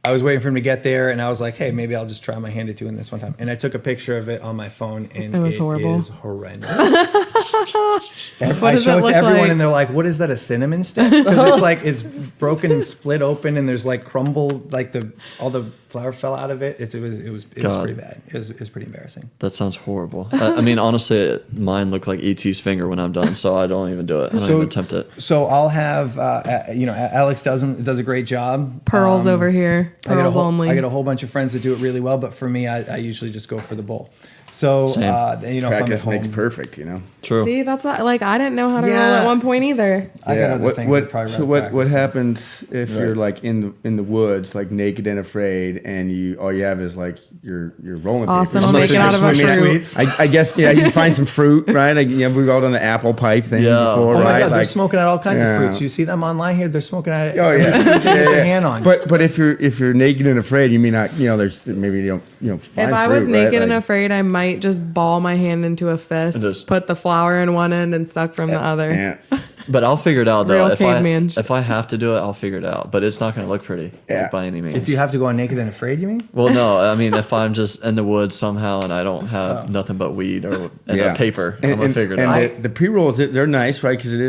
I was waiting for him to get there, and I was like, hey, maybe I'll just try my hand at doing this one time. And I took a picture of it on my phone, and It was horrible. is horrendous. What I does show it it to look everyone, like? and they're like, "What is that? A cinnamon stick?" Because it's like it's broken and split open, and there's like crumble, like all the flour fell out of it. It was God. pretty bad. It was pretty embarrassing. That sounds horrible. I mean, honestly, mine looked like ET's finger when I'm done, so I don't even do it. I don't even attempt it. So I'll have Alex does a great job. Pearls over here. I get a Pearls whole, only. I get a whole bunch of friends that do it really well, but for me, I usually just go for the bowl. So Same. if I'm at Practice home, makes perfect, True. See, that's not, like I didn't know how to roll Yeah. at one point either. I got other things that probably So rather what practice. happens if you're like in the woods, like naked and afraid, and all you have is like your rolling Awesome, paper? I'll make it out of a fruit. I guess you can find some fruit, right? Like, we've all done the apple pipe thing Yeah. before, Oh my right? God, they're Like, smoking out all kinds of yeah. fruits. You see them online here? They're smoking out Oh yeah, everything with their hand on. But if you're naked and afraid, you may not. There's maybe you don't find If I fruit, was naked right? and Like, afraid, I might just ball my hand into a fist, And just- put the flour in one end and suck from the other. yeah. But I'll figure it out, though. Real caveman shit. If I have to do it, I'll figure it out. But it's not going to look pretty Yeah. by any means. If you have to go on naked and afraid, you mean? Well, no. I mean, if I'm just in the woods somehow and I don't have nothing but weed or paper, I'm going to figure it out. And the pre-rolls, they're nice, right? Because it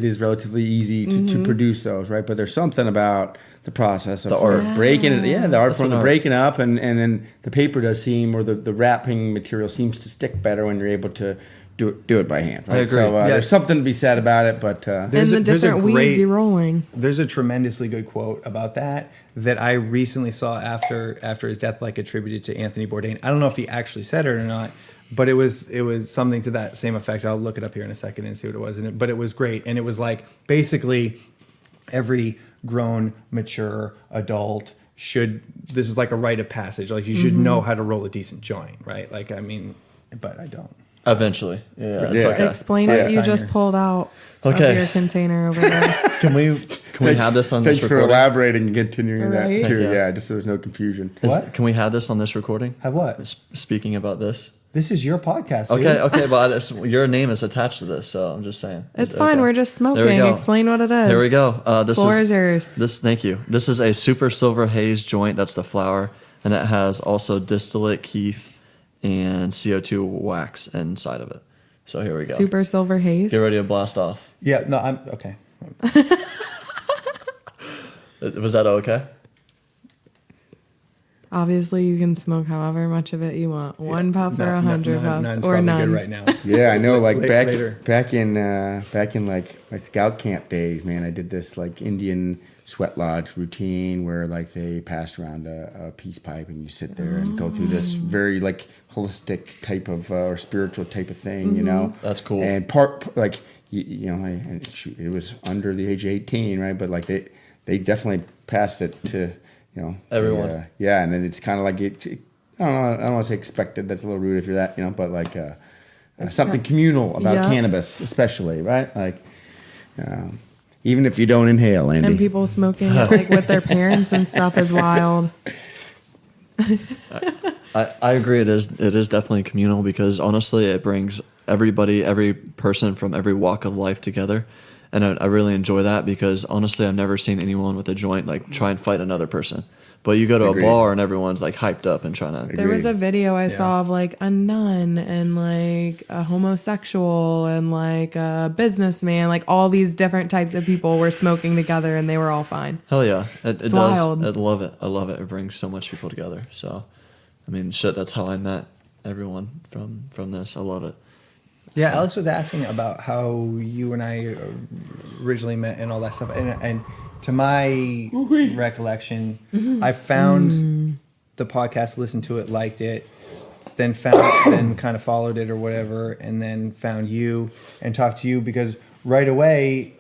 is relatively easy to produce those, right? But there's something about the process of The art. breaking it. Yeah, the art That's from an the art. breaking up, and then the paper does seem, or the wrapping material seems to stick better when you're able to do it by hand, right? I agree. So Yeah. there's something to be said about it, but And There's the a- there's a different weeds great- you're rolling. There's a tremendously good quote about that I recently saw after his death, like attributed to Anthony Bourdain. I don't know if he actually said it or not, but it was something to that same effect. I'll look it up here in a second and see what it was. But it was great, and it was like basically every grown, mature adult should. This is like a rite of passage. Like you should know how to roll a decent joint, right? Like I mean, but I don't. Eventually. Yeah, it's Yeah. okay. Explain Yeah. what you just pulled out Okay. of your container over there. Can we have this on this thanks for recording? elaborating and continuing Right. that too. Yeah. Yeah, just so there's no confusion. What? Can we have this on this recording? Have what? Speaking about this. This is your podcast. Dude. Okay, but your name is attached to this, so I'm just saying. It's Is it fine. okay? We're just There we smoking. go. Explain what it is. Here we go. This Floor is is yours. Thank you. This is a super silver haze joint. That's the flower, and it has also distillate, keef, and CO2 wax inside of it. So here we go. Super silver haze. Get ready to blast off. Yeah. No. I'm okay. Was that okay? Obviously, you can smoke however much of it you want. One puff or 100 puffs None's or probably none. good right now. Yeah, I know. Like Later. back in like my scout camp days, man, I did this like Indian sweat lodge routine where like they passed around a peace pipe and you sit there and go through this very like holistic type of or spiritual type of thing, you know. That's cool. And like it was under the age of 18, right? But like they definitely passed it to Everyone. And then it's kind of like it. I don't know. I don't want to say expected. That's a little rude if you're that, but like something communal about Yeah. cannabis, especially, right? Like, even if you don't inhale, Andy. And people smoking it like with their parents and stuff is wild. I agree. It is definitely communal because honestly, it brings everybody, every person from every walk of life together, and I really enjoy that because honestly, I've never seen anyone with a joint like try and fight another person. But you go to Agreed. a bar and everyone's like hyped up and trying to. There was a video I Yeah. saw of like a nun and like a homosexual and like a businessman, like all these different types of people were smoking together and they were all fine. Hell yeah, it does. wild. I love it. I love it. It brings so much people together. So, I mean, shit. That's how I met everyone from this. I love it. Yeah, Alex was asking about how you and I originally met and all that stuff, and to my recollection, I found the podcast, listened to it, liked it, then kind of followed it or whatever, and then found you and talked to you because right away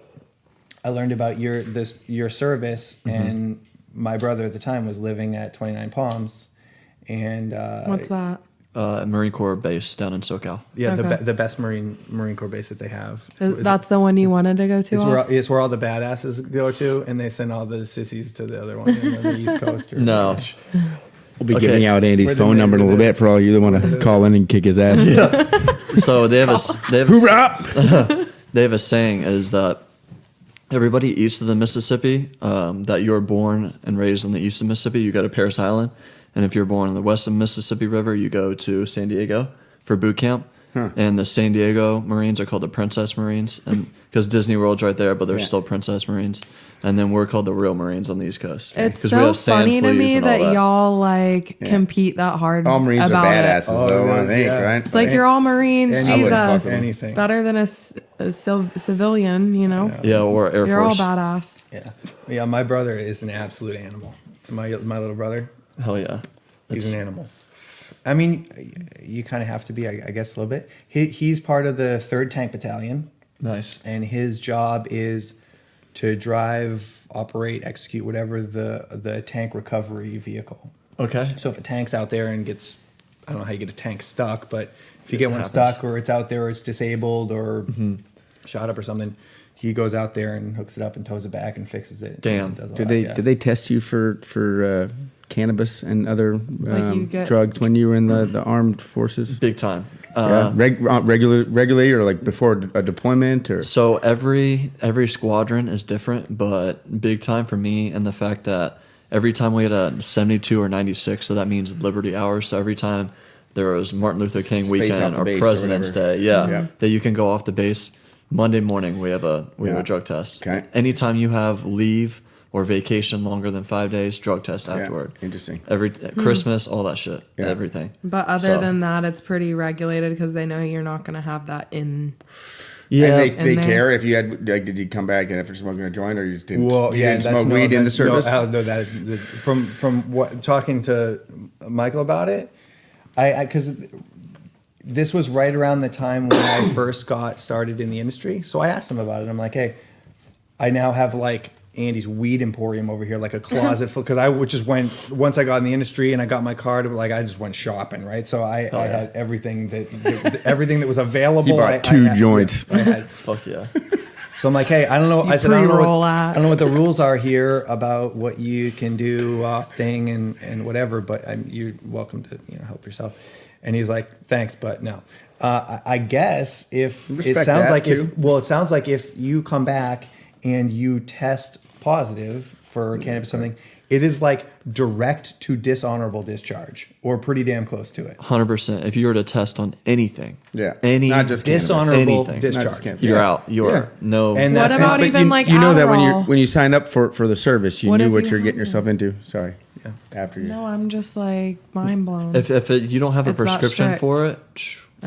I learned about your service, and my brother at the time was living at 29 Palms, and What's that? Marine Corps base down in SoCal. yeah, Okay. the best Marine Corps base that they have. That's the one you wanted to go to? It's where all the badasses go to, and they send all the sissies to the other one on the East Coast. No, We'll be Okay. giving out Andy's Where the- phone number in a little bit for all you that want to call in and kick his ass. so they have Hoorah! they have a saying is that everybody east of the Mississippi, that you're born and raised on the east of Mississippi, you go to Parris Island. And if you're born on the west of Mississippi River, you go to San Diego for boot camp. And the San Diego Marines are called the Princess Marines, and because Disney World's right there, but they're Yeah. still Princess Marines. And then we're called the real Marines on the East Coast. It's 'Cause we so have sand funny to fleas me and all that y'all like Yeah. compete that hard All Marines about are it. badasses, though, Oh, I think, yeah. right? It's like you're all Marines, And I wouldn't fuck Jesus. with anything. Better than a civilian, you know? Yeah, or Air You're all Force. badass. Yeah. My brother is an absolute animal. My little brother, Hell yeah. he's an animal. I mean, you kind of have to be, I guess, a little bit. He's part of the 3rd Tank Battalion, Nice. and his job is to drive, operate, execute whatever the tank recovery vehicle. Okay. So if a tank's out there and gets, I don't know how you get a tank stuck, but if you get one happens. stuck or it's out there or it's disabled or shot up or something, he goes out there and hooks it up and tows it back and fixes it. Damn. And does all Did that, they yeah. did they test you for cannabis and other you get- drugs when you were in the armed forces? Big time. Yeah, regularly or like before a deployment or So every squadron is different, but big time for me and the fact that every time we had a 72 or 96, so that means Liberty Hours. So every time there was Martin Luther King Space weekend off the or base or President's whatever. Day, yeah, Yeah. that you can go off the base. Monday morning we have a Yeah. drug test. Okay. Anytime you have leave or vacation longer than 5 days, drug test Yeah, afterward. interesting. Every Christmas, all that shit, Yeah. everything. But other So- than that, it's pretty regulated because they know you're not going to have that in. Yeah, And they And then- care if you had like, did you come back and after smoking a joint or you just didn't, Well, you yeah, didn't that's smoke no, weed in the that's- service? No, from what talking to Michael about it, I because this was right around the time when I first got started in the industry. So I asked him about it. I'm like, hey, I now have like Andy's weed emporium over here, like a closet full. Because I would just went once I got in the industry and I got my card, like I just went shopping, right? So I had everything that was available. He bought I two had, joints. I had. fuck yeah. So I'm like, hey, I don't know. You I said, I don't know, pre-roll what, that. I don't know what the rules are here about what you can do off thing and whatever, but you're welcome to help yourself. And he's like, thanks, but no. I guess if it Respect sounds that, like too. it sounds like if you come back and you test positive for cannabis something, it is like direct to dishonorable discharge or pretty damn close to it. 100%. If you were to test on anything, Yeah. any Not just cannabis. Dishonorable Anything. Not just discharge. cannabis. you're Yeah. out. You're Yeah. no. And What that's about But even like you know that Adderall? when you sign up for the service, you What knew if what you you're getting have yourself into. Sorry. Yeah. After you. No, I'm just like mind blown. if you don't have a It's that prescription strict. for it,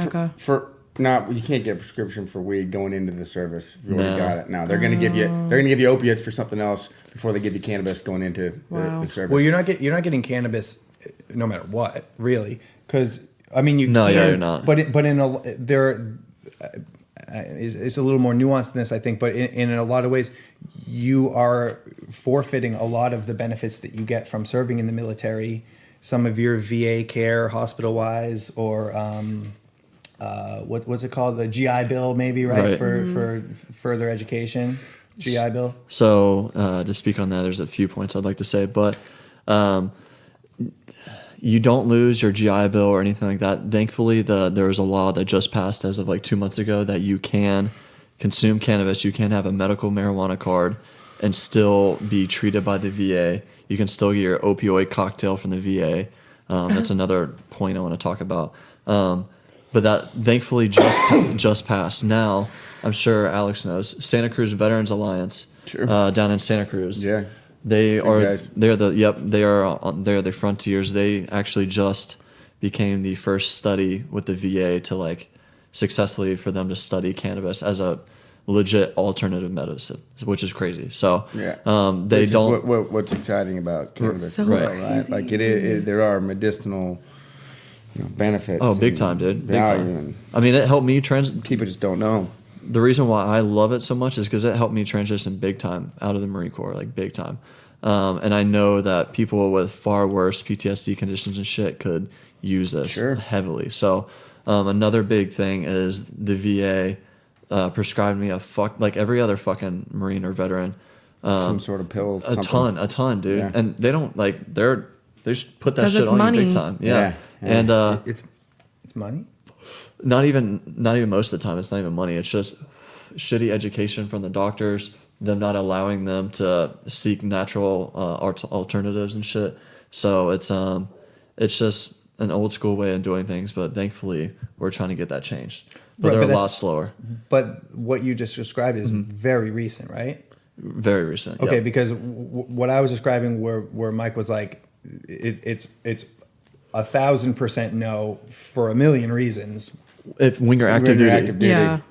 Okay. For no, you can't get a prescription for weed going into the service. If you already No. got it. No, they're gonna give you opiates for something else before they give you cannabis going into Wow. the service. Well, you're not getting cannabis, no matter what, really, because I mean you. No, can, yeah, you're not. But it's a little more nuanced than this, I think. But in a lot of ways, you are forfeiting a lot of the benefits that you get from serving in the military. Some of your VA care, hospital wise, or what's it called? The GI Bill, maybe, right? Right. For further education. GI Bill. So to speak on that, there's a few points I'd like to say, but you don't lose your GI Bill or anything like that. Thankfully, there was a law that just passed as of like 2 months ago that you can consume cannabis, you can have a medical marijuana card and still be treated by the VA. You can still get your opioid cocktail from the VA. That's another point I want to talk about. But that thankfully just passed. Now, I'm sure Alex knows, Santa Cruz Veterans Alliance, down in Santa Cruz. Yeah. They're the frontiers. They actually just became the first study with the VA to like successfully for them to study cannabis as a legit alternative medicine, which is crazy. So they don't. What's exciting about cannabis? So right? Like there are medicinal benefits. Oh, big time, dude. Big time. I mean, it helped me People just don't know. The reason why I love it so much is because it helped me transition big time out of the Marine Corps, like big time. And I know that people with far worse PTSD conditions and shit could use this heavily. So another big thing is the VA prescribed me like every other fucking Marine or veteran. Some sort of pill. A ton, dude. Yeah. And they don't like they just put that shit on money. you big time. Yeah. And it's money. Not even most of the time. It's not even money. It's just shitty education from the doctors. Them not allowing them to seek natural alternatives and shit. So it's just an old school way of doing things. But thankfully, we're trying to get that changed. But they're a lot slower. But what you just described is very recent, right? Very recent. Okay, because what I was describing, where Mike was like, it's 1,000% no for a million reasons. When you're active duty,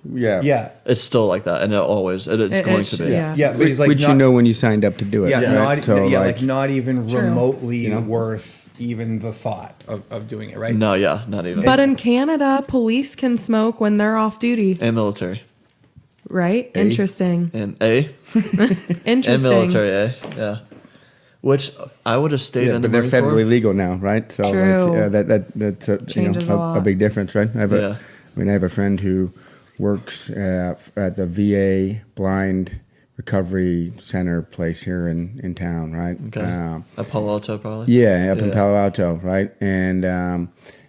yeah, it's still like that, and it's going to be. Yeah, but he's like, which when you signed up to do it. Not even remotely worth even the thought of doing it, right? No, not even. But in Canada, police can smoke when they're off duty. And military. Right? Interesting. And Interesting. And military, yeah. Which I would have stayed in the but they're Marine Corps. federally legal now, right? So True. That's a big difference, right? I have a friend who works at the VA Blind Recovery Center place here in town, right? Okay. At Palo Alto, probably. Yeah, up in Palo Alto, right? And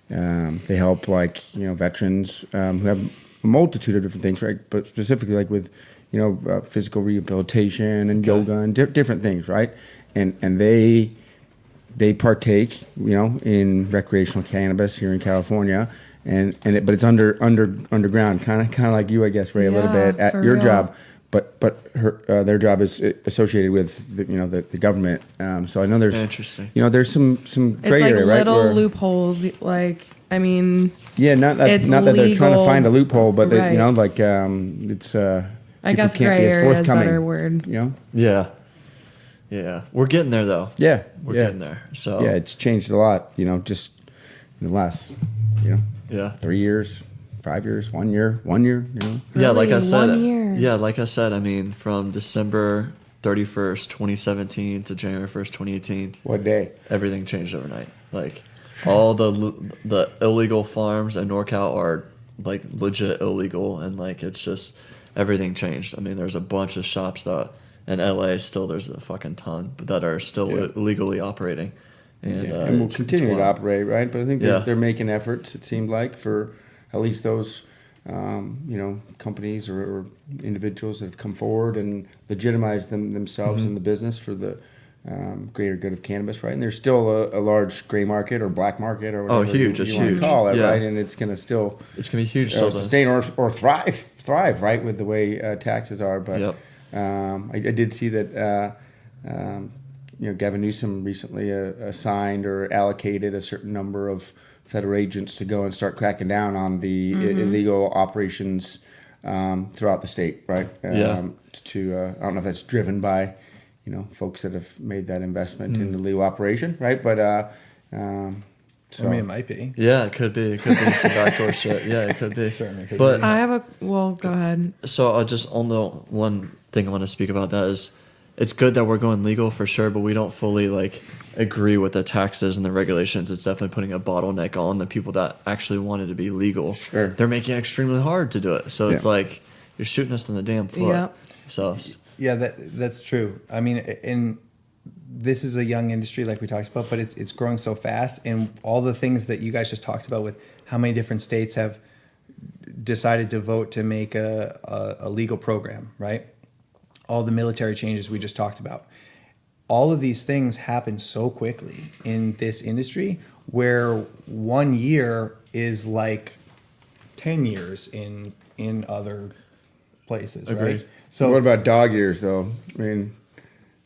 they help veterans who have a multitude of different things, right? But specifically like with physical rehabilitation and yoga and different things, right? And they partake, in recreational cannabis here in California, but it's underground, kind of like you, I guess, Ray, a little bit at your job, but their job is associated with the government. So I know there's interesting. There's some gray area, right? Little loopholes, like I mean. Yeah, not that they're trying to find a loophole, but it's. I guess gray area is a better word. Yeah, we're getting there though. Yeah, we're getting there. So it's changed a lot. Just in the last 3 years, 5 years, 1 year. Yeah, like I said. 1 year. Yeah, like I said. I mean, from December 31st, 2017 to January 1st, 2018. What day? Everything changed overnight. Like all the illegal farms in NorCal are like legit illegal, and like it's just everything changed. I mean, there's a bunch of shops that. In LA, still there's a fucking ton that are still legally operating, and we'll continue to operate, right? But I think they're making efforts. It seemed like for at least those, companies or individuals that have come forward and legitimized themselves in the business for the greater good of cannabis, right? And there's still a large gray market or black market or whatever huge. you It's want huge. to call it, right? And it's going to be huge, sustain or thrive, right, with the way taxes are, but. I did see that Gavin Newsom recently assigned or allocated a certain number of federal agents to go and start cracking down on the illegal operations throughout the state, right? I don't know if that's driven by folks that have made that investment in the legal operation, right? But I mean, it might be. Yeah, it could be. It could be some backdoor shit. Yeah, it could be. Certainly could but be. I have go ahead. So I just on the one thing I want to speak about that is it's good that we're going legal for sure, but we don't fully like agree with the taxes and the regulations. It's definitely putting a bottleneck on the people that actually want it to be legal. Sure. They're making it extremely hard to do it. So it's Yeah. like you're shooting us in the damn foot. Yep. So Yeah, that's true. I mean, and this is a young industry like we talked about, but it's growing so fast, and all the things that you guys just talked about with how many different states have decided to vote to make a legal program, right? All the military changes we just talked about. All of these things happen so quickly in this industry where 1 year is like 10 years in other places, Agreed. right? So what about dog years, though? I mean,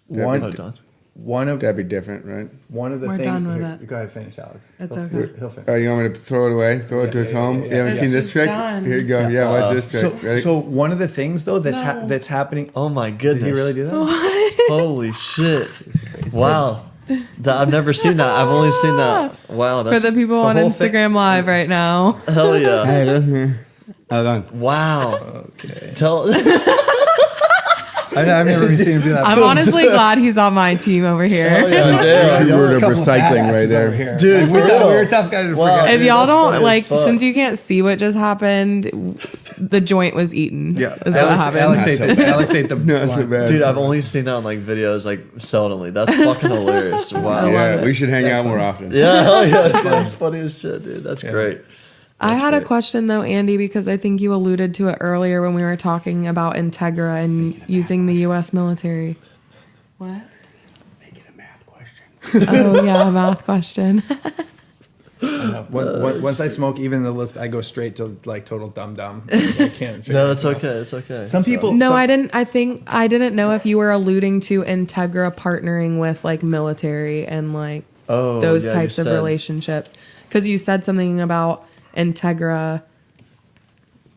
one oh, done. one of that'd be different, right? one of the We're things. done with here, it. Go ahead, finish, Alex. It's He'll- okay. He'll finish. Oh, you want me to throw it away? Throw it to its home? You haven't It's seen this just trick? done. Here you go. Yeah, watch this trick. So, Ready? so one of the things though that's No. that's happening. Oh my Did goodness. he really do that? Holy shit. Wow. I've never seen that. I've only seen that. Wow. For That's the people on whole thing- Instagram Live right now. hell yeah. Hey, listen. Hold on. Wow. Okay. Tell I've never seen him do that. I'm honestly glad he's on my team over here. Hell yeah, damn. True word of Couple recycling right badasses there. over here. Dude, we for thought we real. were tough guys to Wow. forget. If y'all That's funny don't as like, fuck. since you can't see what just happened, the joint was eaten. Yeah, is what happened. Alex ate the No, it's not bad. Dude, I've only seen that on like videos, like seldomly. That's fucking hilarious. Wow. love Yeah, it. we should hang out more often. Yeah, hell yeah. That's funny as shit, dude. That's great. I had a great. question though, Andy, because I think you alluded to it earlier when we were talking about Integra and using the U.S. military. What? Make it a math question. Oh yeah, a math question. Once I smoke, even the list, I go straight to like total dumb. I can't. figure No, it it's out. okay. It's okay. Some people. No, some- I didn't. I didn't know if you were alluding to Integra partnering with like military and like Oh, those yeah, you types of said- relationships, because you said something about Integra.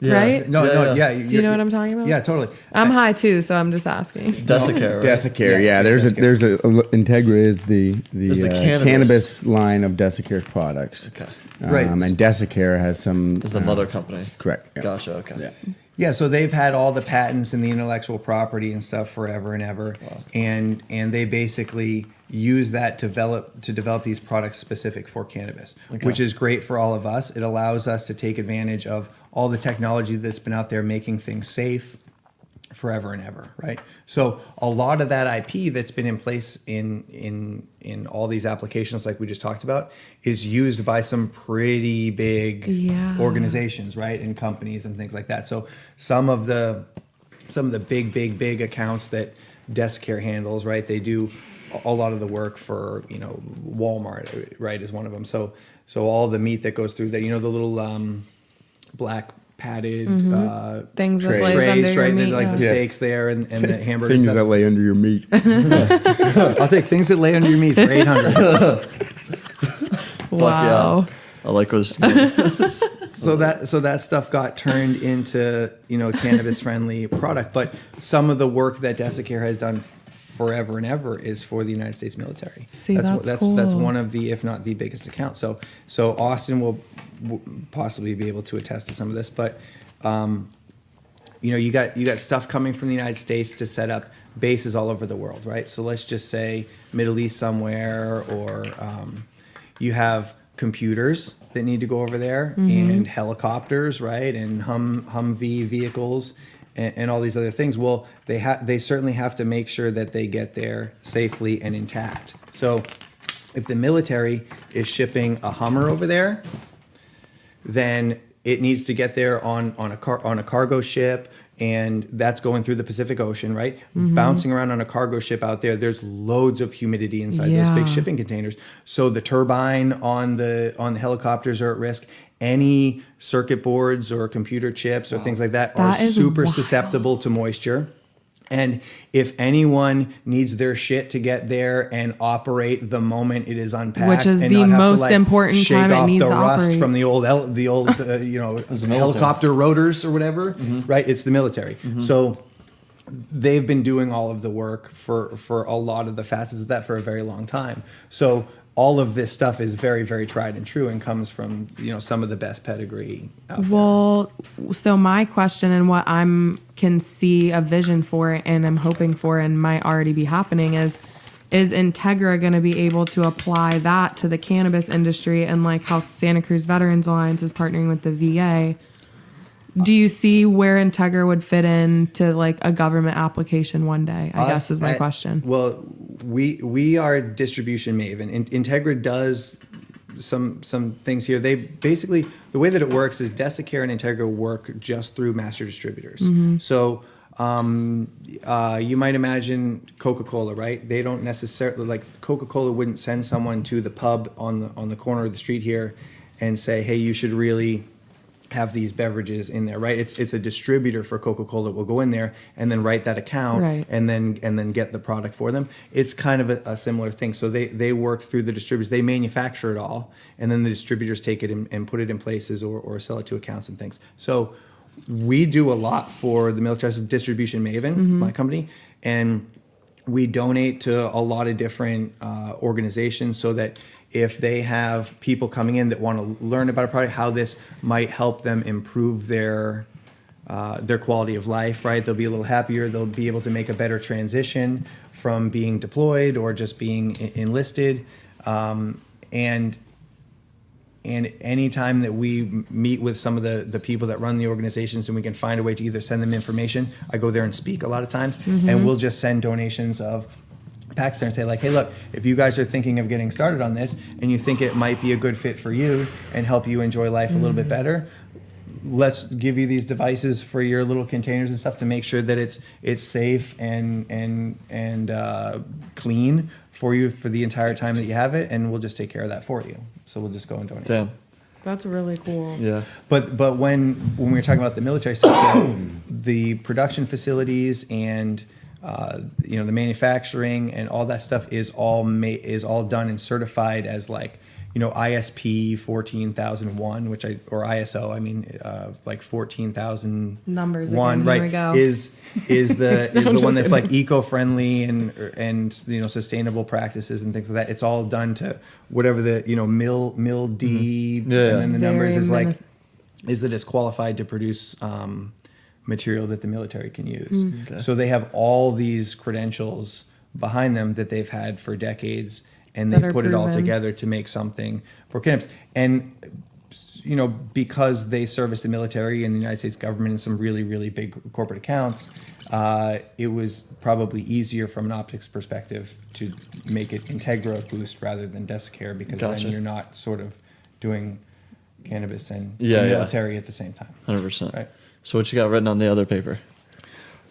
Yeah. right? No, Yeah, no, yeah. yeah. Do you know what I'm talking about? Yeah, totally. I'm high too, so I'm just asking. Dessicare, right? Dessicare, Yeah, yeah. There's Dessicare. a Integra is the Is the cannabis. cannabis line of Dessicare's products. Okay. Right. And Dessicare has some. Is the mother company. Correct. Yeah. Gotcha. Okay. Yeah. Yeah, so they've had all the patents and the intellectual property and stuff forever and ever, and they basically use that to develop these products specific for cannabis, which is great for all of us. It allows us to take advantage of all the technology that's been out there making things safe forever and ever, right? So a lot of that IP that's been in place in all these applications like we just talked about is used by some pretty big Yeah. organizations, right? And companies and things like that. So some of the big accounts that Dessicare handles, right? They do a lot of the work for, Walmart, right, is one of them. So all the meat that goes through that, the little black padded Things that Trays. blaze trays, under your right? meat. Like the yeah. steaks there and the hamburgers. Things that lay under your meat. I'll take things that lay under your meat for 800. Wow. I like what's So that stuff got turned into cannabis friendly product, but some of the work that Dessicare has done forever and ever is for the United States military. See, that's that's that's cool. one of the, if not the biggest account. So Austin will possibly be able to attest to some of this, but you got stuff coming from the United States to set up bases all over the world, right? So let's just say Middle East somewhere, or you have computers that need to go over there, and helicopters, right, and Humvee vehicles, and all these other things. Well, they certainly have to make sure that they get there safely and intact. So if the military is shipping a Hummer over there, then it needs to get there on a cargo ship, and that's going through the Pacific Ocean, right? Bouncing around on a cargo ship out there. There's loads of humidity inside those Yeah. big shipping containers. So the turbine on the helicopters are at risk. Any circuit boards or computer chips or things like that are That is super wild. susceptible to moisture. And if anyone needs their shit to get there and operate the moment it is unpacked, Which is and the not have most to, important shake time it off needs the to rust operate. from the old helicopter rotors or whatever, right? It's the military. So they've been doing all of the work for a lot of the facets of that for a very long time. So all of this stuff is very, very tried and true and comes from, some of the best pedigree out there. Well, so my question and what can see a vision for and I'm hoping for and might already be happening is Integra going to be able to apply that to the cannabis industry, and like how Santa Cruz Veterans Alliance is partnering with the VA? Do you see where Integra would fit into like a government application one day? I guess is my question. Well, we are distribution maven. Integra does some things here. They basically, the way that it works is Dessicare and Integra work just through master distributors. So you might imagine Coca-Cola, right? They don't necessarily, like Coca-Cola wouldn't send someone to the pub on the corner of the street here and say, hey, you should really have these beverages in there, right? It's a distributor for Coca-Cola will go in there and then write that account, right, and then get the product for them. It's kind of a similar thing. So they work through the distributors. They manufacture it all, and then the distributors take it and put it in places or sell it to accounts and things. So we do a lot for the military distribution maven, my company, and we donate to a lot of different organizations so that if they have people coming in that want to learn about a product, how this might help them improve their quality of life, right? They'll be a little happier. They'll be able to make a better transition from being deployed or just being enlisted. And any time that we meet with some of the people that run the organizations and we can find a way to either send them information, I go there and speak a lot of times, and we'll just send donations of packs there and say like, hey, look, if you guys are thinking of getting started on this and you think it might be a good fit for you and help you enjoy life a little bit better, let's give you these devices for your little containers and stuff to make sure that it's safe and clean for you for the entire time that you have it, and we'll just take care of that for you. So we'll just go and donate. Damn. That's really cool. Yeah. But when we were talking about the military stuff, the production facilities and the manufacturing and all that stuff is all done and certified as like ISP 14001, or ISO, like 14,001, numbers again, right? Here we go. Is the one that's like eco-friendly and sustainable practices and things like that. It's all done to whatever the mil D, and then the numbers is like is that it's qualified to produce material that the military can use. Okay. So they have all these credentials behind them that they've had for decades, and they put it all together to make something for cannabis. And because they service the military and the United States government and some really, really big corporate accounts, it was probably easier from an optics perspective to make it Integra Boost rather than Dessicare, because then you're not sort of doing cannabis and the military at the same time. 100%. Right. So what you got written on the other paper?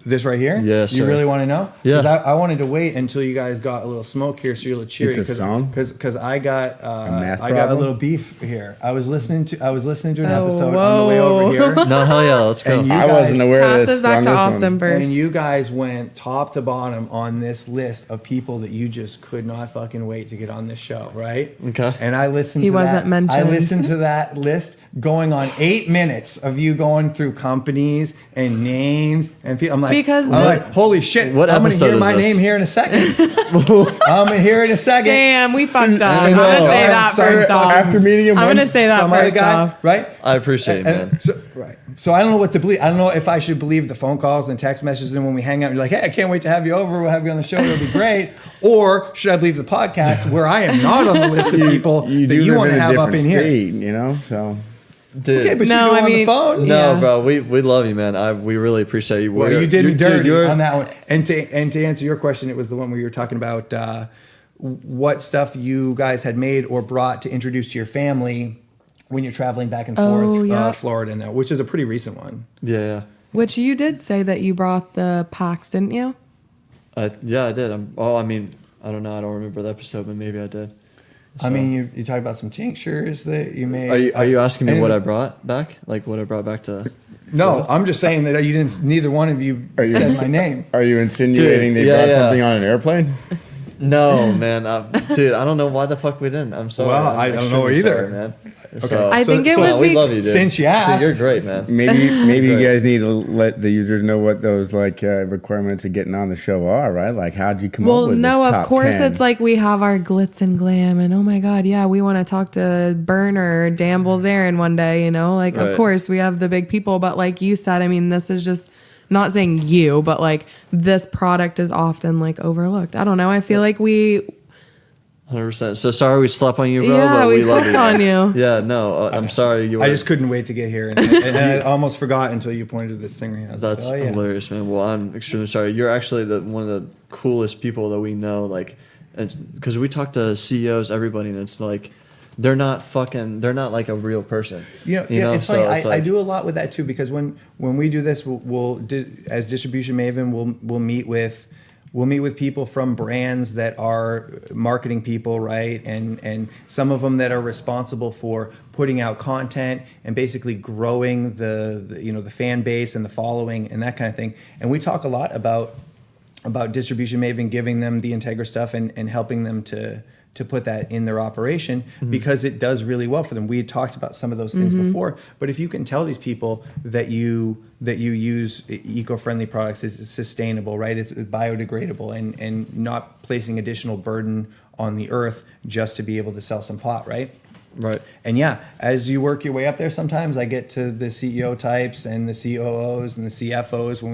This right here? Yes, You sir. really want to know? Yeah. Because I wanted to wait until you guys got a little smoke here, so you're a little cheery. It's a song? Because I got math I got a problem? little beef here. I was listening to an episode on the way over here. No, hell yeah, let's go. And you I wasn't aware of Pass this. this back on to this one. Austin first. And you guys went top to bottom on this list of people that you just could not fucking wait to get on this show, right? Okay. And I listened He to wasn't that. mentioned. I listened to that list going on 8 minutes of you going through companies and names and people. I'm like, holy shit. What I'm going to episode hear is my this? name here in a second. I'm going to hear it in a second. Damn, we fucked up. I I'm know. gonna say that Sorry, first off. after meeting him, I'm gonna say that Some other first guy, off. right? I appreciate it, man. So I don't know what to believe. I don't know if I should believe the phone calls and text messages, and when we hang out, you're like, hey, I can't wait to have you over. We'll have you on the show. It'll be great. Or should I believe the podcast where I am not on the list of people that you want to have up in here? State, so. Dude. Okay, but No, you do I on the mean- phone? No, Yeah. bro, we love you, man. We really appreciate you. Well, you did me dirty you're- on that one. And to answer your question, it was the one where you were talking about what stuff you guys had made or brought to introduce to your family when you're traveling back and forth Florida and that, which is a pretty recent one. Yeah. Which you did say that you brought the packs, didn't you? Yeah, I did. I don't know. I don't remember the episode, but maybe I did. I mean, you talked about some tinctures that you made. Are you asking me what I brought back? Like what I brought back to? No, I'm just saying that neither one of you said my name. Are you insinuating Dude, they yeah, brought yeah. something on an airplane? No, man. Dude, I don't know why the fuck we didn't. I'm sorry. Well, I'm I don't know extremely either. sorry, man. So, I think it was we love you, dude. Since you asked. Dude, you're great, man. Maybe you Great. guys need to let the users know what those like requirements of getting on the show are, right? Like, how'd you come up Well, with no, this of top course 10? it's like we have our glitz and glam, and oh my god, yeah, we want to talk to Burner or Dan Bilzerian one day, you know, like Right. of course we have the big people, but like you said, I mean, this is just not saying you, but like this product is often like overlooked. I don't know. I feel like we 100%. So sorry we slept on you, bro. Yeah, but we love slept on you. Yeah, no, I'm sorry. You were, I just couldn't wait to get here, and I almost forgot until you pointed to this thing. And I was That's like, oh, yeah. hilarious, man. Well, I'm extremely sorry. You're actually one of the coolest people that we know. Like, because we talk to CEOs, everybody, and it's like they're not like a real person. Yeah, you know? it's So funny. it's I like, do a lot with that too, because when we do this, as distribution maven, we'll meet with people from brands that are marketing people, right? And some of them that are responsible for putting out content and basically growing the fan base and the following and that kind of thing. And we talk a lot about distribution maven, giving them the Integra stuff and helping them to put that in their operation, because it does really well for them. We had talked about some of those things before, but if you can tell these people that you use eco-friendly products, it's sustainable, right? It's biodegradable and not placing additional burden on the earth just to be able to sell some pot, right? right. And yeah, as you work your way up there, sometimes I get to the CEO types and the COOs and the CFOs when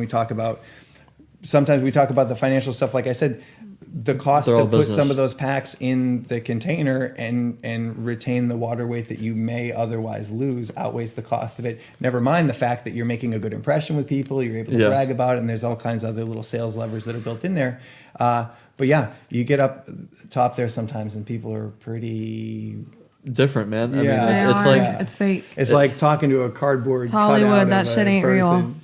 sometimes we talk about the financial stuff. Like I said, the cost They're to all put business. some of those packs in the container and retain the water weight that you may otherwise lose outweighs the cost of it. Never mind the fact that you're making a good impression with people, you're able to Yeah. brag about it, and there's all kinds of other little sales levers that are built in there. But yeah, you get up top there sometimes and people are pretty... Different, man. I Yeah. mean, They it's are. like, It's fake. It's like talking to a cardboard It's Hollywood. cutout That of shit a ain't real. person.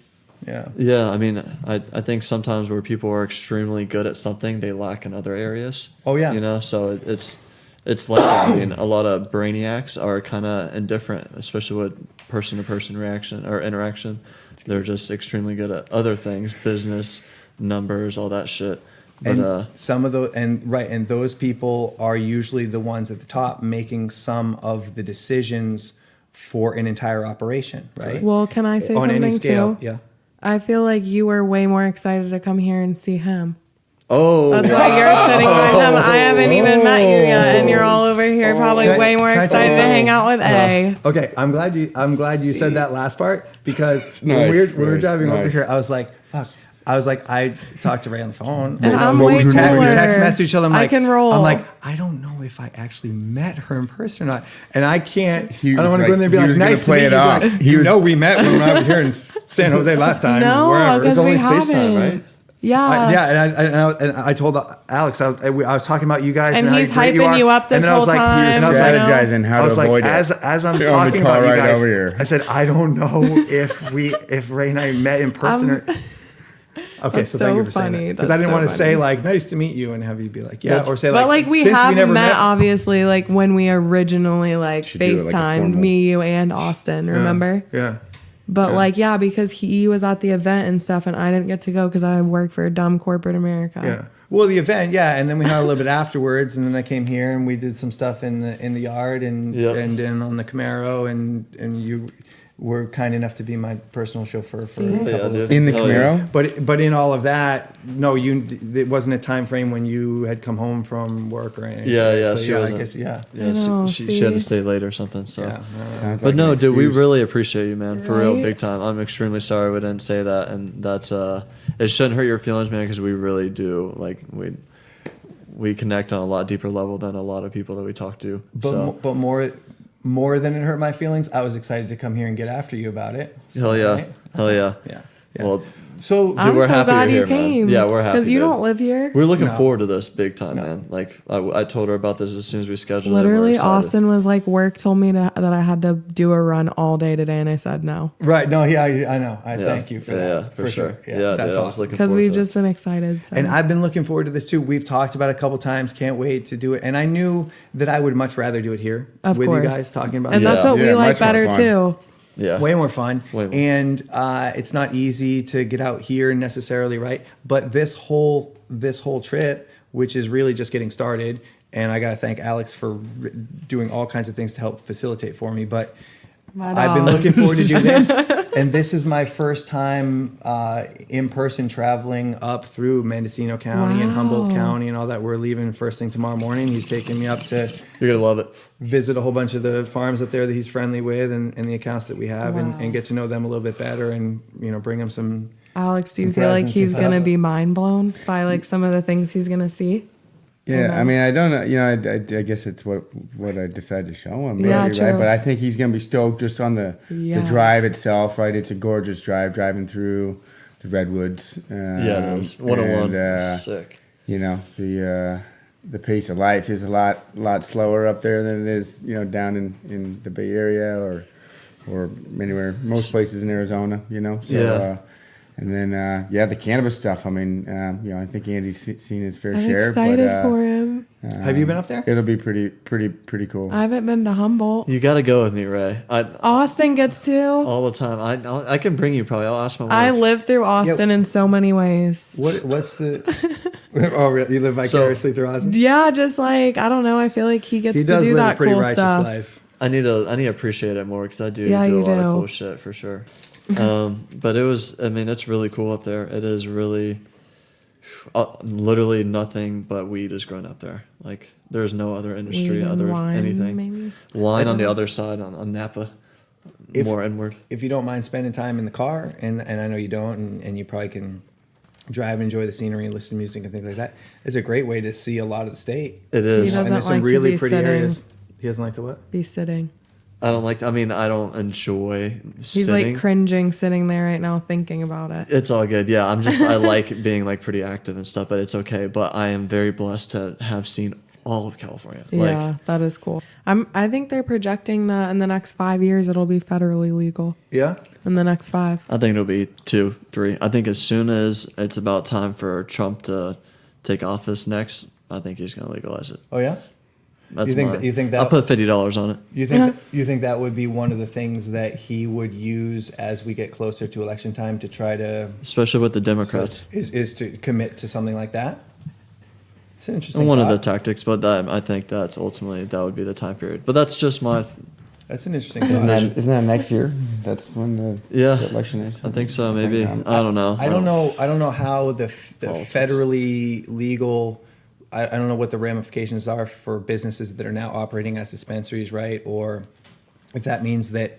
Yeah. yeah, I mean, I think sometimes where people are extremely good at something, they lack in other areas. Oh, yeah. You know, so it's like that. I mean, a lot of brainiacs are kind of indifferent, especially with person-to-person reaction or interaction. They're just extremely good at other things, business, numbers, all that shit. But And some of those, and those people are usually the ones at the top making some of the decisions for an entire operation, right? Well, can I say On something any scale, too? yeah. I feel like you were way more excited to come here and see him. oh, That's why you're sitting by him. I haven't even met you yet, and you're all over here probably Can I- way more can I tell you excited to hang out with A. Okay, I'm glad you said that last part, because when Nice, we were driving over nice. here, I was like, fuck. I talked to Ray on the phone. And I'm what way was her name? cooler. We text message each other. I'm I like, can roll. I'm like, I don't know if I actually met her in person or not, and I can't. He I don't was want to go in there and be like- he like, was gonna nice to play meet it you. off. Like, He was- we met when I was here in San Jose last time. No, wherever. because only we FaceTime, haven't. right? Yeah. And I told Alex, I was talking about you guys, And how he's great hyping are. you up this And then I was whole like, time, and I was like, strategizing how I was to like, avoid as it. I'm On the talking car about you right guys, over here. I said, I don't know if Ray and I met in person or. Okay, That's so thank you so for saying funny. that, because That's I didn't so want to say funny. like nice to meet you and have you be like yeah, That's- or say But like we since have never met, obviously, like when we originally like Should do it like a FaceTimed formal- me, you, and Austin. Remember? Yeah. But like yeah, because he was at the event and stuff, and I didn't get to go because I work for dumb corporate America. Yeah. Well, the event, yeah, and then we had a little bit afterwards, and then I came here and we did some stuff in the yard and Yep. and on the Camaro, and you were kind enough to be my personal chauffeur for a See? couple Yeah, of dude. In the Hell yeah. Camaro? But in all of that, no, it wasn't a time frame when you had come home from work or anything. Yeah, So, she yeah, I wasn't. guess, yeah. Yeah, I know, she had to see? stay late or something. So, Yeah. Sounds but like no, an dude, we excuse. really appreciate you, man, for real, Right? big time. I'm extremely sorry we didn't say that, and that's it shouldn't hurt your feelings, man, because we really do like we connect on a lot deeper level than a lot of people that we talk to. But more than it hurt my feelings, I was excited to come here and get after you about it. Hell yeah, Right? hell yeah. Yeah. Well, So I'm we're so happy glad you're you here, man. came. Yeah, we're happy, because you dude. don't live here. we're looking No. forward to this big time, No. man. Like I told her about this as soon as we scheduled it. and we're Literally, excited. Austin was like, work told me that I had to do a run all day today, and I said no right, no, yeah, I know. I Yeah, thank you for that. Yeah, for sure. Yeah, that's dude, I was awesome. looking because forward we've to it. just been excited. So. And I've been looking forward to this too. We've talked about it a couple times. Can't wait to do it. And I knew that I would much rather do it here Of with course. you guys talking about and it. that's what Yeah, we like much more better fun. too. Yeah. Way more fun. Way more. And it's not easy to get out here necessarily, right? But this whole trip which is really just getting started. And I got to thank Alex for doing all kinds of things to help facilitate for me. But I've been looking forward to do this. And this is my first time in person traveling up through Mendocino County and Humboldt County and all that. We're leaving first thing tomorrow morning. He's taking me up to You're going to love it. visit a whole bunch of the farms up there that he's friendly with and the accounts that we have and get to know them a little bit better and, bring him some. Alex, do you feel like he's going to be mind blown by like some of the things he's going to see? Yeah, I mean, I don't know. I guess it's what I decided to show him. Yeah, really, true. right? But I think he's gonna be stoked just on the drive itself. Right, it's a gorgeous drive driving through the redwoods. Yeah, it is. 101. Sick. The pace of life is a lot slower up there than it is down in the Bay Area or anywhere, most places in Arizona. So. Yeah. And then, the cannabis stuff. I mean, I think Andy's seen his fair I'm share. excited for him. Have you been up there? It'll be pretty cool. I haven't been to Humboldt. You got to go with me, Ray. Austin gets to. All the time. I can bring you probably. I'll ask my wife. I live through Austin in so many ways. What's the? Oh, really? You live vicariously through Austin? Yeah, just like I don't know. I feel like he gets He to does do live that a pretty cool righteous stuff. life. I need to appreciate it more because I do Yeah, do a you lot of do. cool shit for sure. But it's really cool up there. It is really literally nothing but weed is grown up there. Like there's no other industry, Weed and other wine, anything. maybe? Wine on the other side on Napa, more inward. If you don't mind spending time in the car, and I know you don't, and you probably can drive, enjoy the scenery, and listen to music and things like that, it's a great way to see a lot of the state. It He is. doesn't And there's some like to really be pretty sitting. areas. He doesn't like to what? Be sitting. I don't enjoy He's sitting. like cringing sitting there right now thinking about it. It's all good. Yeah, I like being like pretty active and stuff, but it's okay. But I am very blessed to have seen all of California. Yeah, that is cool. I think they're projecting that in the next 5 years it'll be federally legal. Yeah. In the next 5. I think it'll be 2, 3. I think as soon as it's about time for Trump to take office next, I think he's going to legalize it. Oh yeah. That's You think that I'll put $50 on it. You think that would be one of the things that he would use as we get closer to election time to try to, Especially with the Democrats. is to commit to something like that? It's an interesting. One of the thought. tactics, but I think that's ultimately that would be the time period. But that's just my. That's an interesting. Isn't thought. that next year? That's when the election is. I think so. Maybe I don't know. I don't know how the federally legal. I don't know what the ramifications are for businesses that are now operating as dispensaries, right? Or if that means that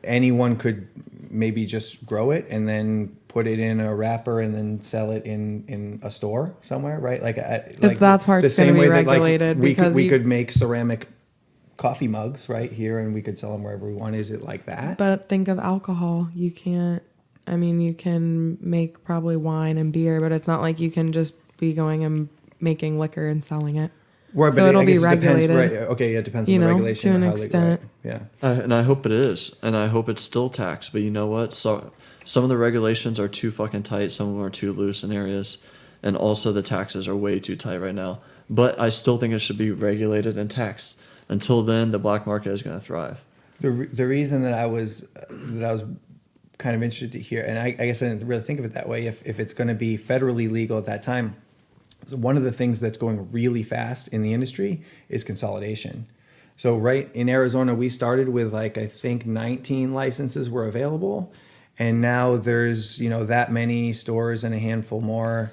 anyone could maybe just grow it and then put it in a wrapper and then sell it in a store somewhere, right? Like that's part's the same gonna be way that regulated because we you- could make ceramic coffee mugs right here and we could sell them wherever we want. Is it like that? But think of alcohol. You can't. I mean, you can make probably wine and beer, but it's not like you can just be going and making liquor and selling it. Right, So but it'll I be guess it depends, regulated. right? Okay, yeah, it depends You on the know, regulation to an and how extent. they go. Yeah. And I hope it is, and I hope it's still taxed. But you know what? So some of the regulations are too fucking tight. Some of them are too loose in areas, and also the taxes are way too tight right now. But I still think it should be regulated and taxed. Until then, the black market is going to thrive. The reason that I was kind of interested to hear, and I guess I didn't really think of it that way. If it's going to be federally legal at that time, so one of the things that's going really fast in the industry is consolidation. So right in Arizona, we started with I think 19 licenses were available, and now there's that many stores and a handful more,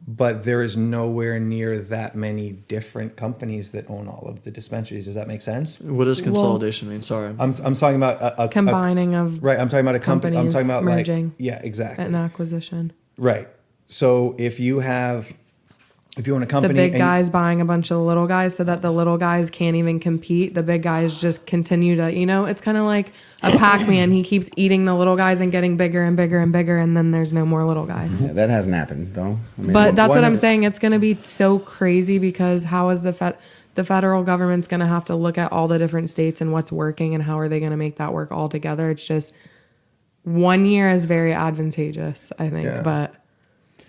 but there is nowhere near that many different companies that own all of the dispensaries. Does that make sense? What does consolidation mean? Sorry. I'm talking about a Combining of right. I'm talking about a company. I'm talking about merging. yeah, exactly. An acquisition. Right. So if you own a The company, big guys buying a bunch of the little guys so that the little guys can't even compete. The big guys just continue to, it's kind of like a Pac-Man. He keeps eating the little guys and getting bigger and bigger and bigger, and then there's no more little guys. Yeah, that hasn't happened though. I mean, But that's what one I'm of- saying. It's going to be so crazy because how is the federal government's going to have to look at all the different states and what's working and how are they going to make that work all together? It's just 1 year is very advantageous, I think. Yeah. But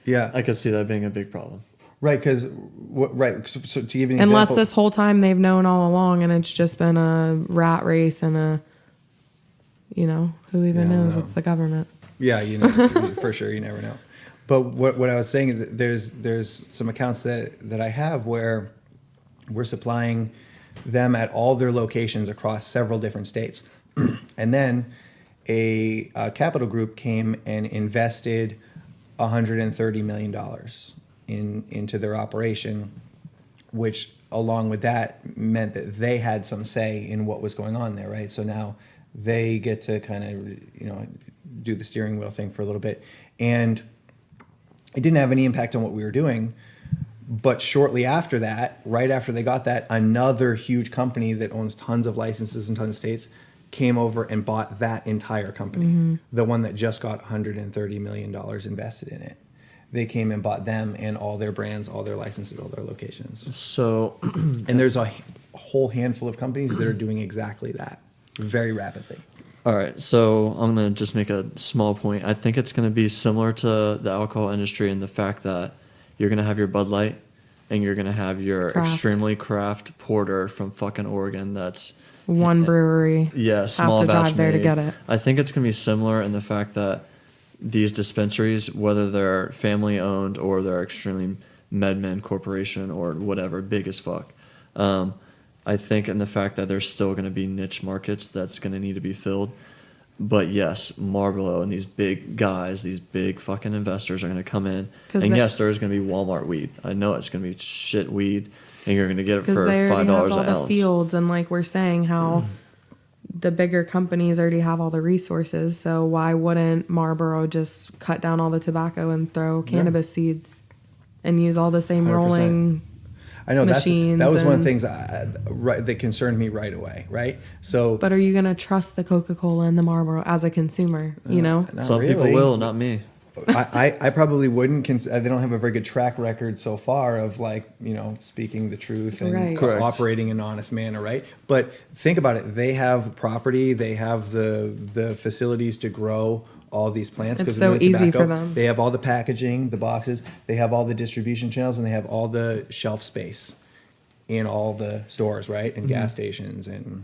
yeah, I could see that being a big problem. right. Because right. So to give you an unless example, this whole time they've known all along and it's just been a rat race and who even Yeah, I don't knows? know. It's the government. yeah, for sure, you never know. But what I was saying is that there's some accounts that I have where we're supplying them at all their locations across several different states. And then a capital group came and invested $130 million into their operation, which along with that meant that they had some say in what was going on there, right? So now they get to kind of, do the steering wheel thing for a little bit. And it didn't have any impact on what we were doing. But shortly after that, right after they got that, another huge company that owns tons of licenses in tons of states came over and bought that entire company, the one that just got $130 million invested in it. They came and bought them and all their brands, all their licenses, all their locations. So, and there's a whole handful of companies that are doing exactly that very rapidly. all right. So I'm going to just make a small point. I think it's going to be similar to the alcohol industry in the fact that you're going to have your Bud Light and you're going to have your extremely craft porter from fucking Oregon that's One brewery. Yeah, small have to batch drive there to made. get it. I think it's going to be similar in the fact that these dispensaries, whether they're family owned or they're extremely MedMen corporation or whatever, big as fuck. I think in the fact that there's still going to be niche markets that's going to need to be filled. But yes, Marlboro and these big guys, these big fucking investors are going to come in. And yes, there is going to be Walmart weed. I know it's going to be shit weed, and you're going to get it for Because they already $5 have an all the ounce. fields, and like we're saying, how the bigger companies already have all the resources. So why wouldn't Marlboro just cut down all the tobacco and throw cannabis seeds and use all the same 100%. rolling I know machines? that was one of and- the things that concerned me right away, right? So, But are you going to trust the Coca-Cola and the Marlboro as a consumer, you know? not Some people really. will, not me. I probably wouldn't. They don't have a very good track record so far of speaking the truth and Right. Correct. operating in an honest manner, right? But think about it. They have property. They have the facilities to grow all these plants. It's 'cause so they're doing easy tobacco. for them. They have all the packaging, the boxes. They have all the distribution channels, and they have all the shelf space in all the stores, right? And gas stations and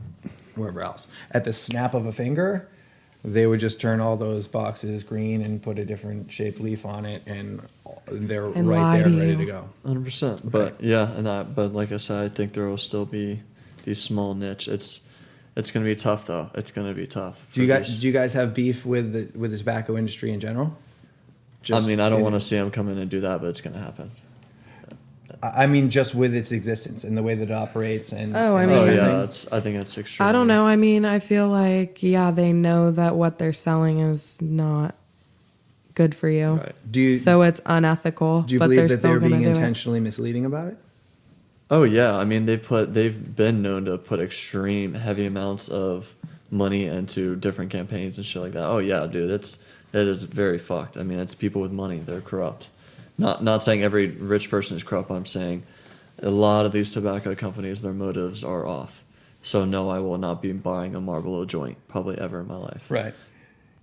wherever else. At the snap of a finger, they would just turn all those boxes green and put a different shaped leaf on it, and they're And right lie there to and ready you. to go. 100%. But yeah, but like I said, I think there will still be these small niche. It's going to be tough though. It's going to be tough. Do you guys have beef with the tobacco industry in general? I mean, I don't want to see them come in and do that, but it's going to happen. I mean, just with its existence and the way that it operates. And Oh, I and mean- Oh everything. yeah, I think it's extreme. I don't know. I mean, I feel like, yeah, they know that what they're selling is not good for you. Right. Do you So it's unethical, do you but believe they're that still they're going to being do it. intentionally misleading about it? Oh yeah, I mean they've been known to put extreme heavy amounts of money into different campaigns and shit like that. Oh yeah, dude, it is very fucked. I mean, it's people with money, they're corrupt. Not saying every rich person is corrupt, but I'm saying a lot of these tobacco companies, their motives are off. So no, I will not be buying a Marlboro joint probably ever in my life. Right.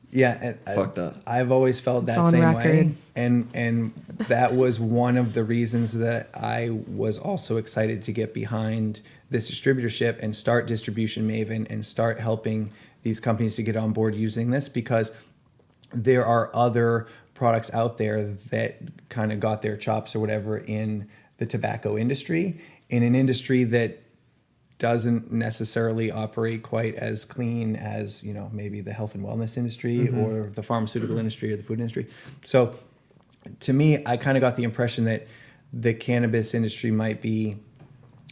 Yeah. Fuck that. I've always felt that on same record. way. And that was one of the reasons that I was also excited to get behind this distributorship and start Distribution Maven and start helping these companies to get on board using this, because there are other products out there that kind of got their chops or whatever in the tobacco industry, in an industry that doesn't necessarily operate quite as clean as, maybe the health and wellness industry or the pharmaceutical industry or the food industry. So to me, I kind of got the impression that the cannabis industry might be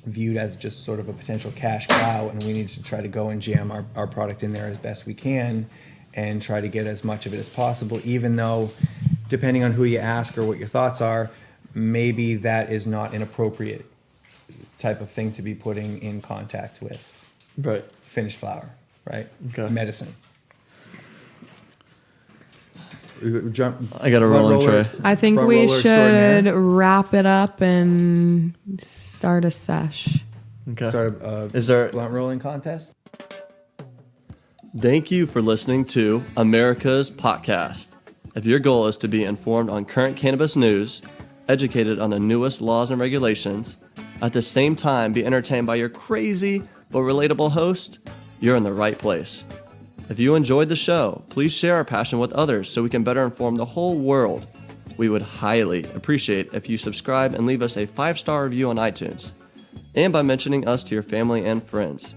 viewed as just sort of a potential cash cow, and we need to try to go and jam our product in there as best we can and try to get as much of it as possible, even though, depending on who you ask or what your thoughts are, maybe that is not an appropriate type of thing to be putting in contact with Right. finished flower, right? Okay. Medicine. I got a rolling tray. I think Blunt we roller should extraordinaire. wrap it up and start a sesh. Okay. Start a Is there blunt rolling contest. Thank you for listening to America's Podcast. If your goal is to be informed on current cannabis news, educated on the newest laws and regulations, at the same time be entertained by your crazy but relatable host, you're in the right place. If you enjoyed the show, please share our passion with others so we can better inform the whole world. We would highly appreciate if you subscribe and leave us a 5-star review on iTunes, and by mentioning us to your family and friends.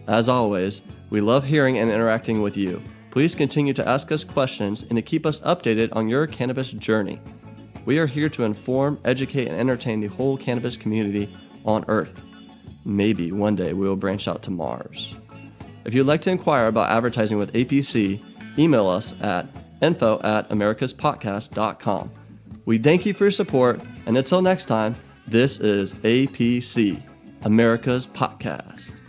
As always, we love hearing and interacting with you. Please continue to ask us questions and to keep us updated on your cannabis journey. We are here to inform, educate, and entertain the whole cannabis community on Earth. Maybe one day we will branch out to Mars. If you'd like to inquire about advertising with APC, email us at info@americaspodcast.com. We thank you for your support, and until next time, this is APC, America's Podcast.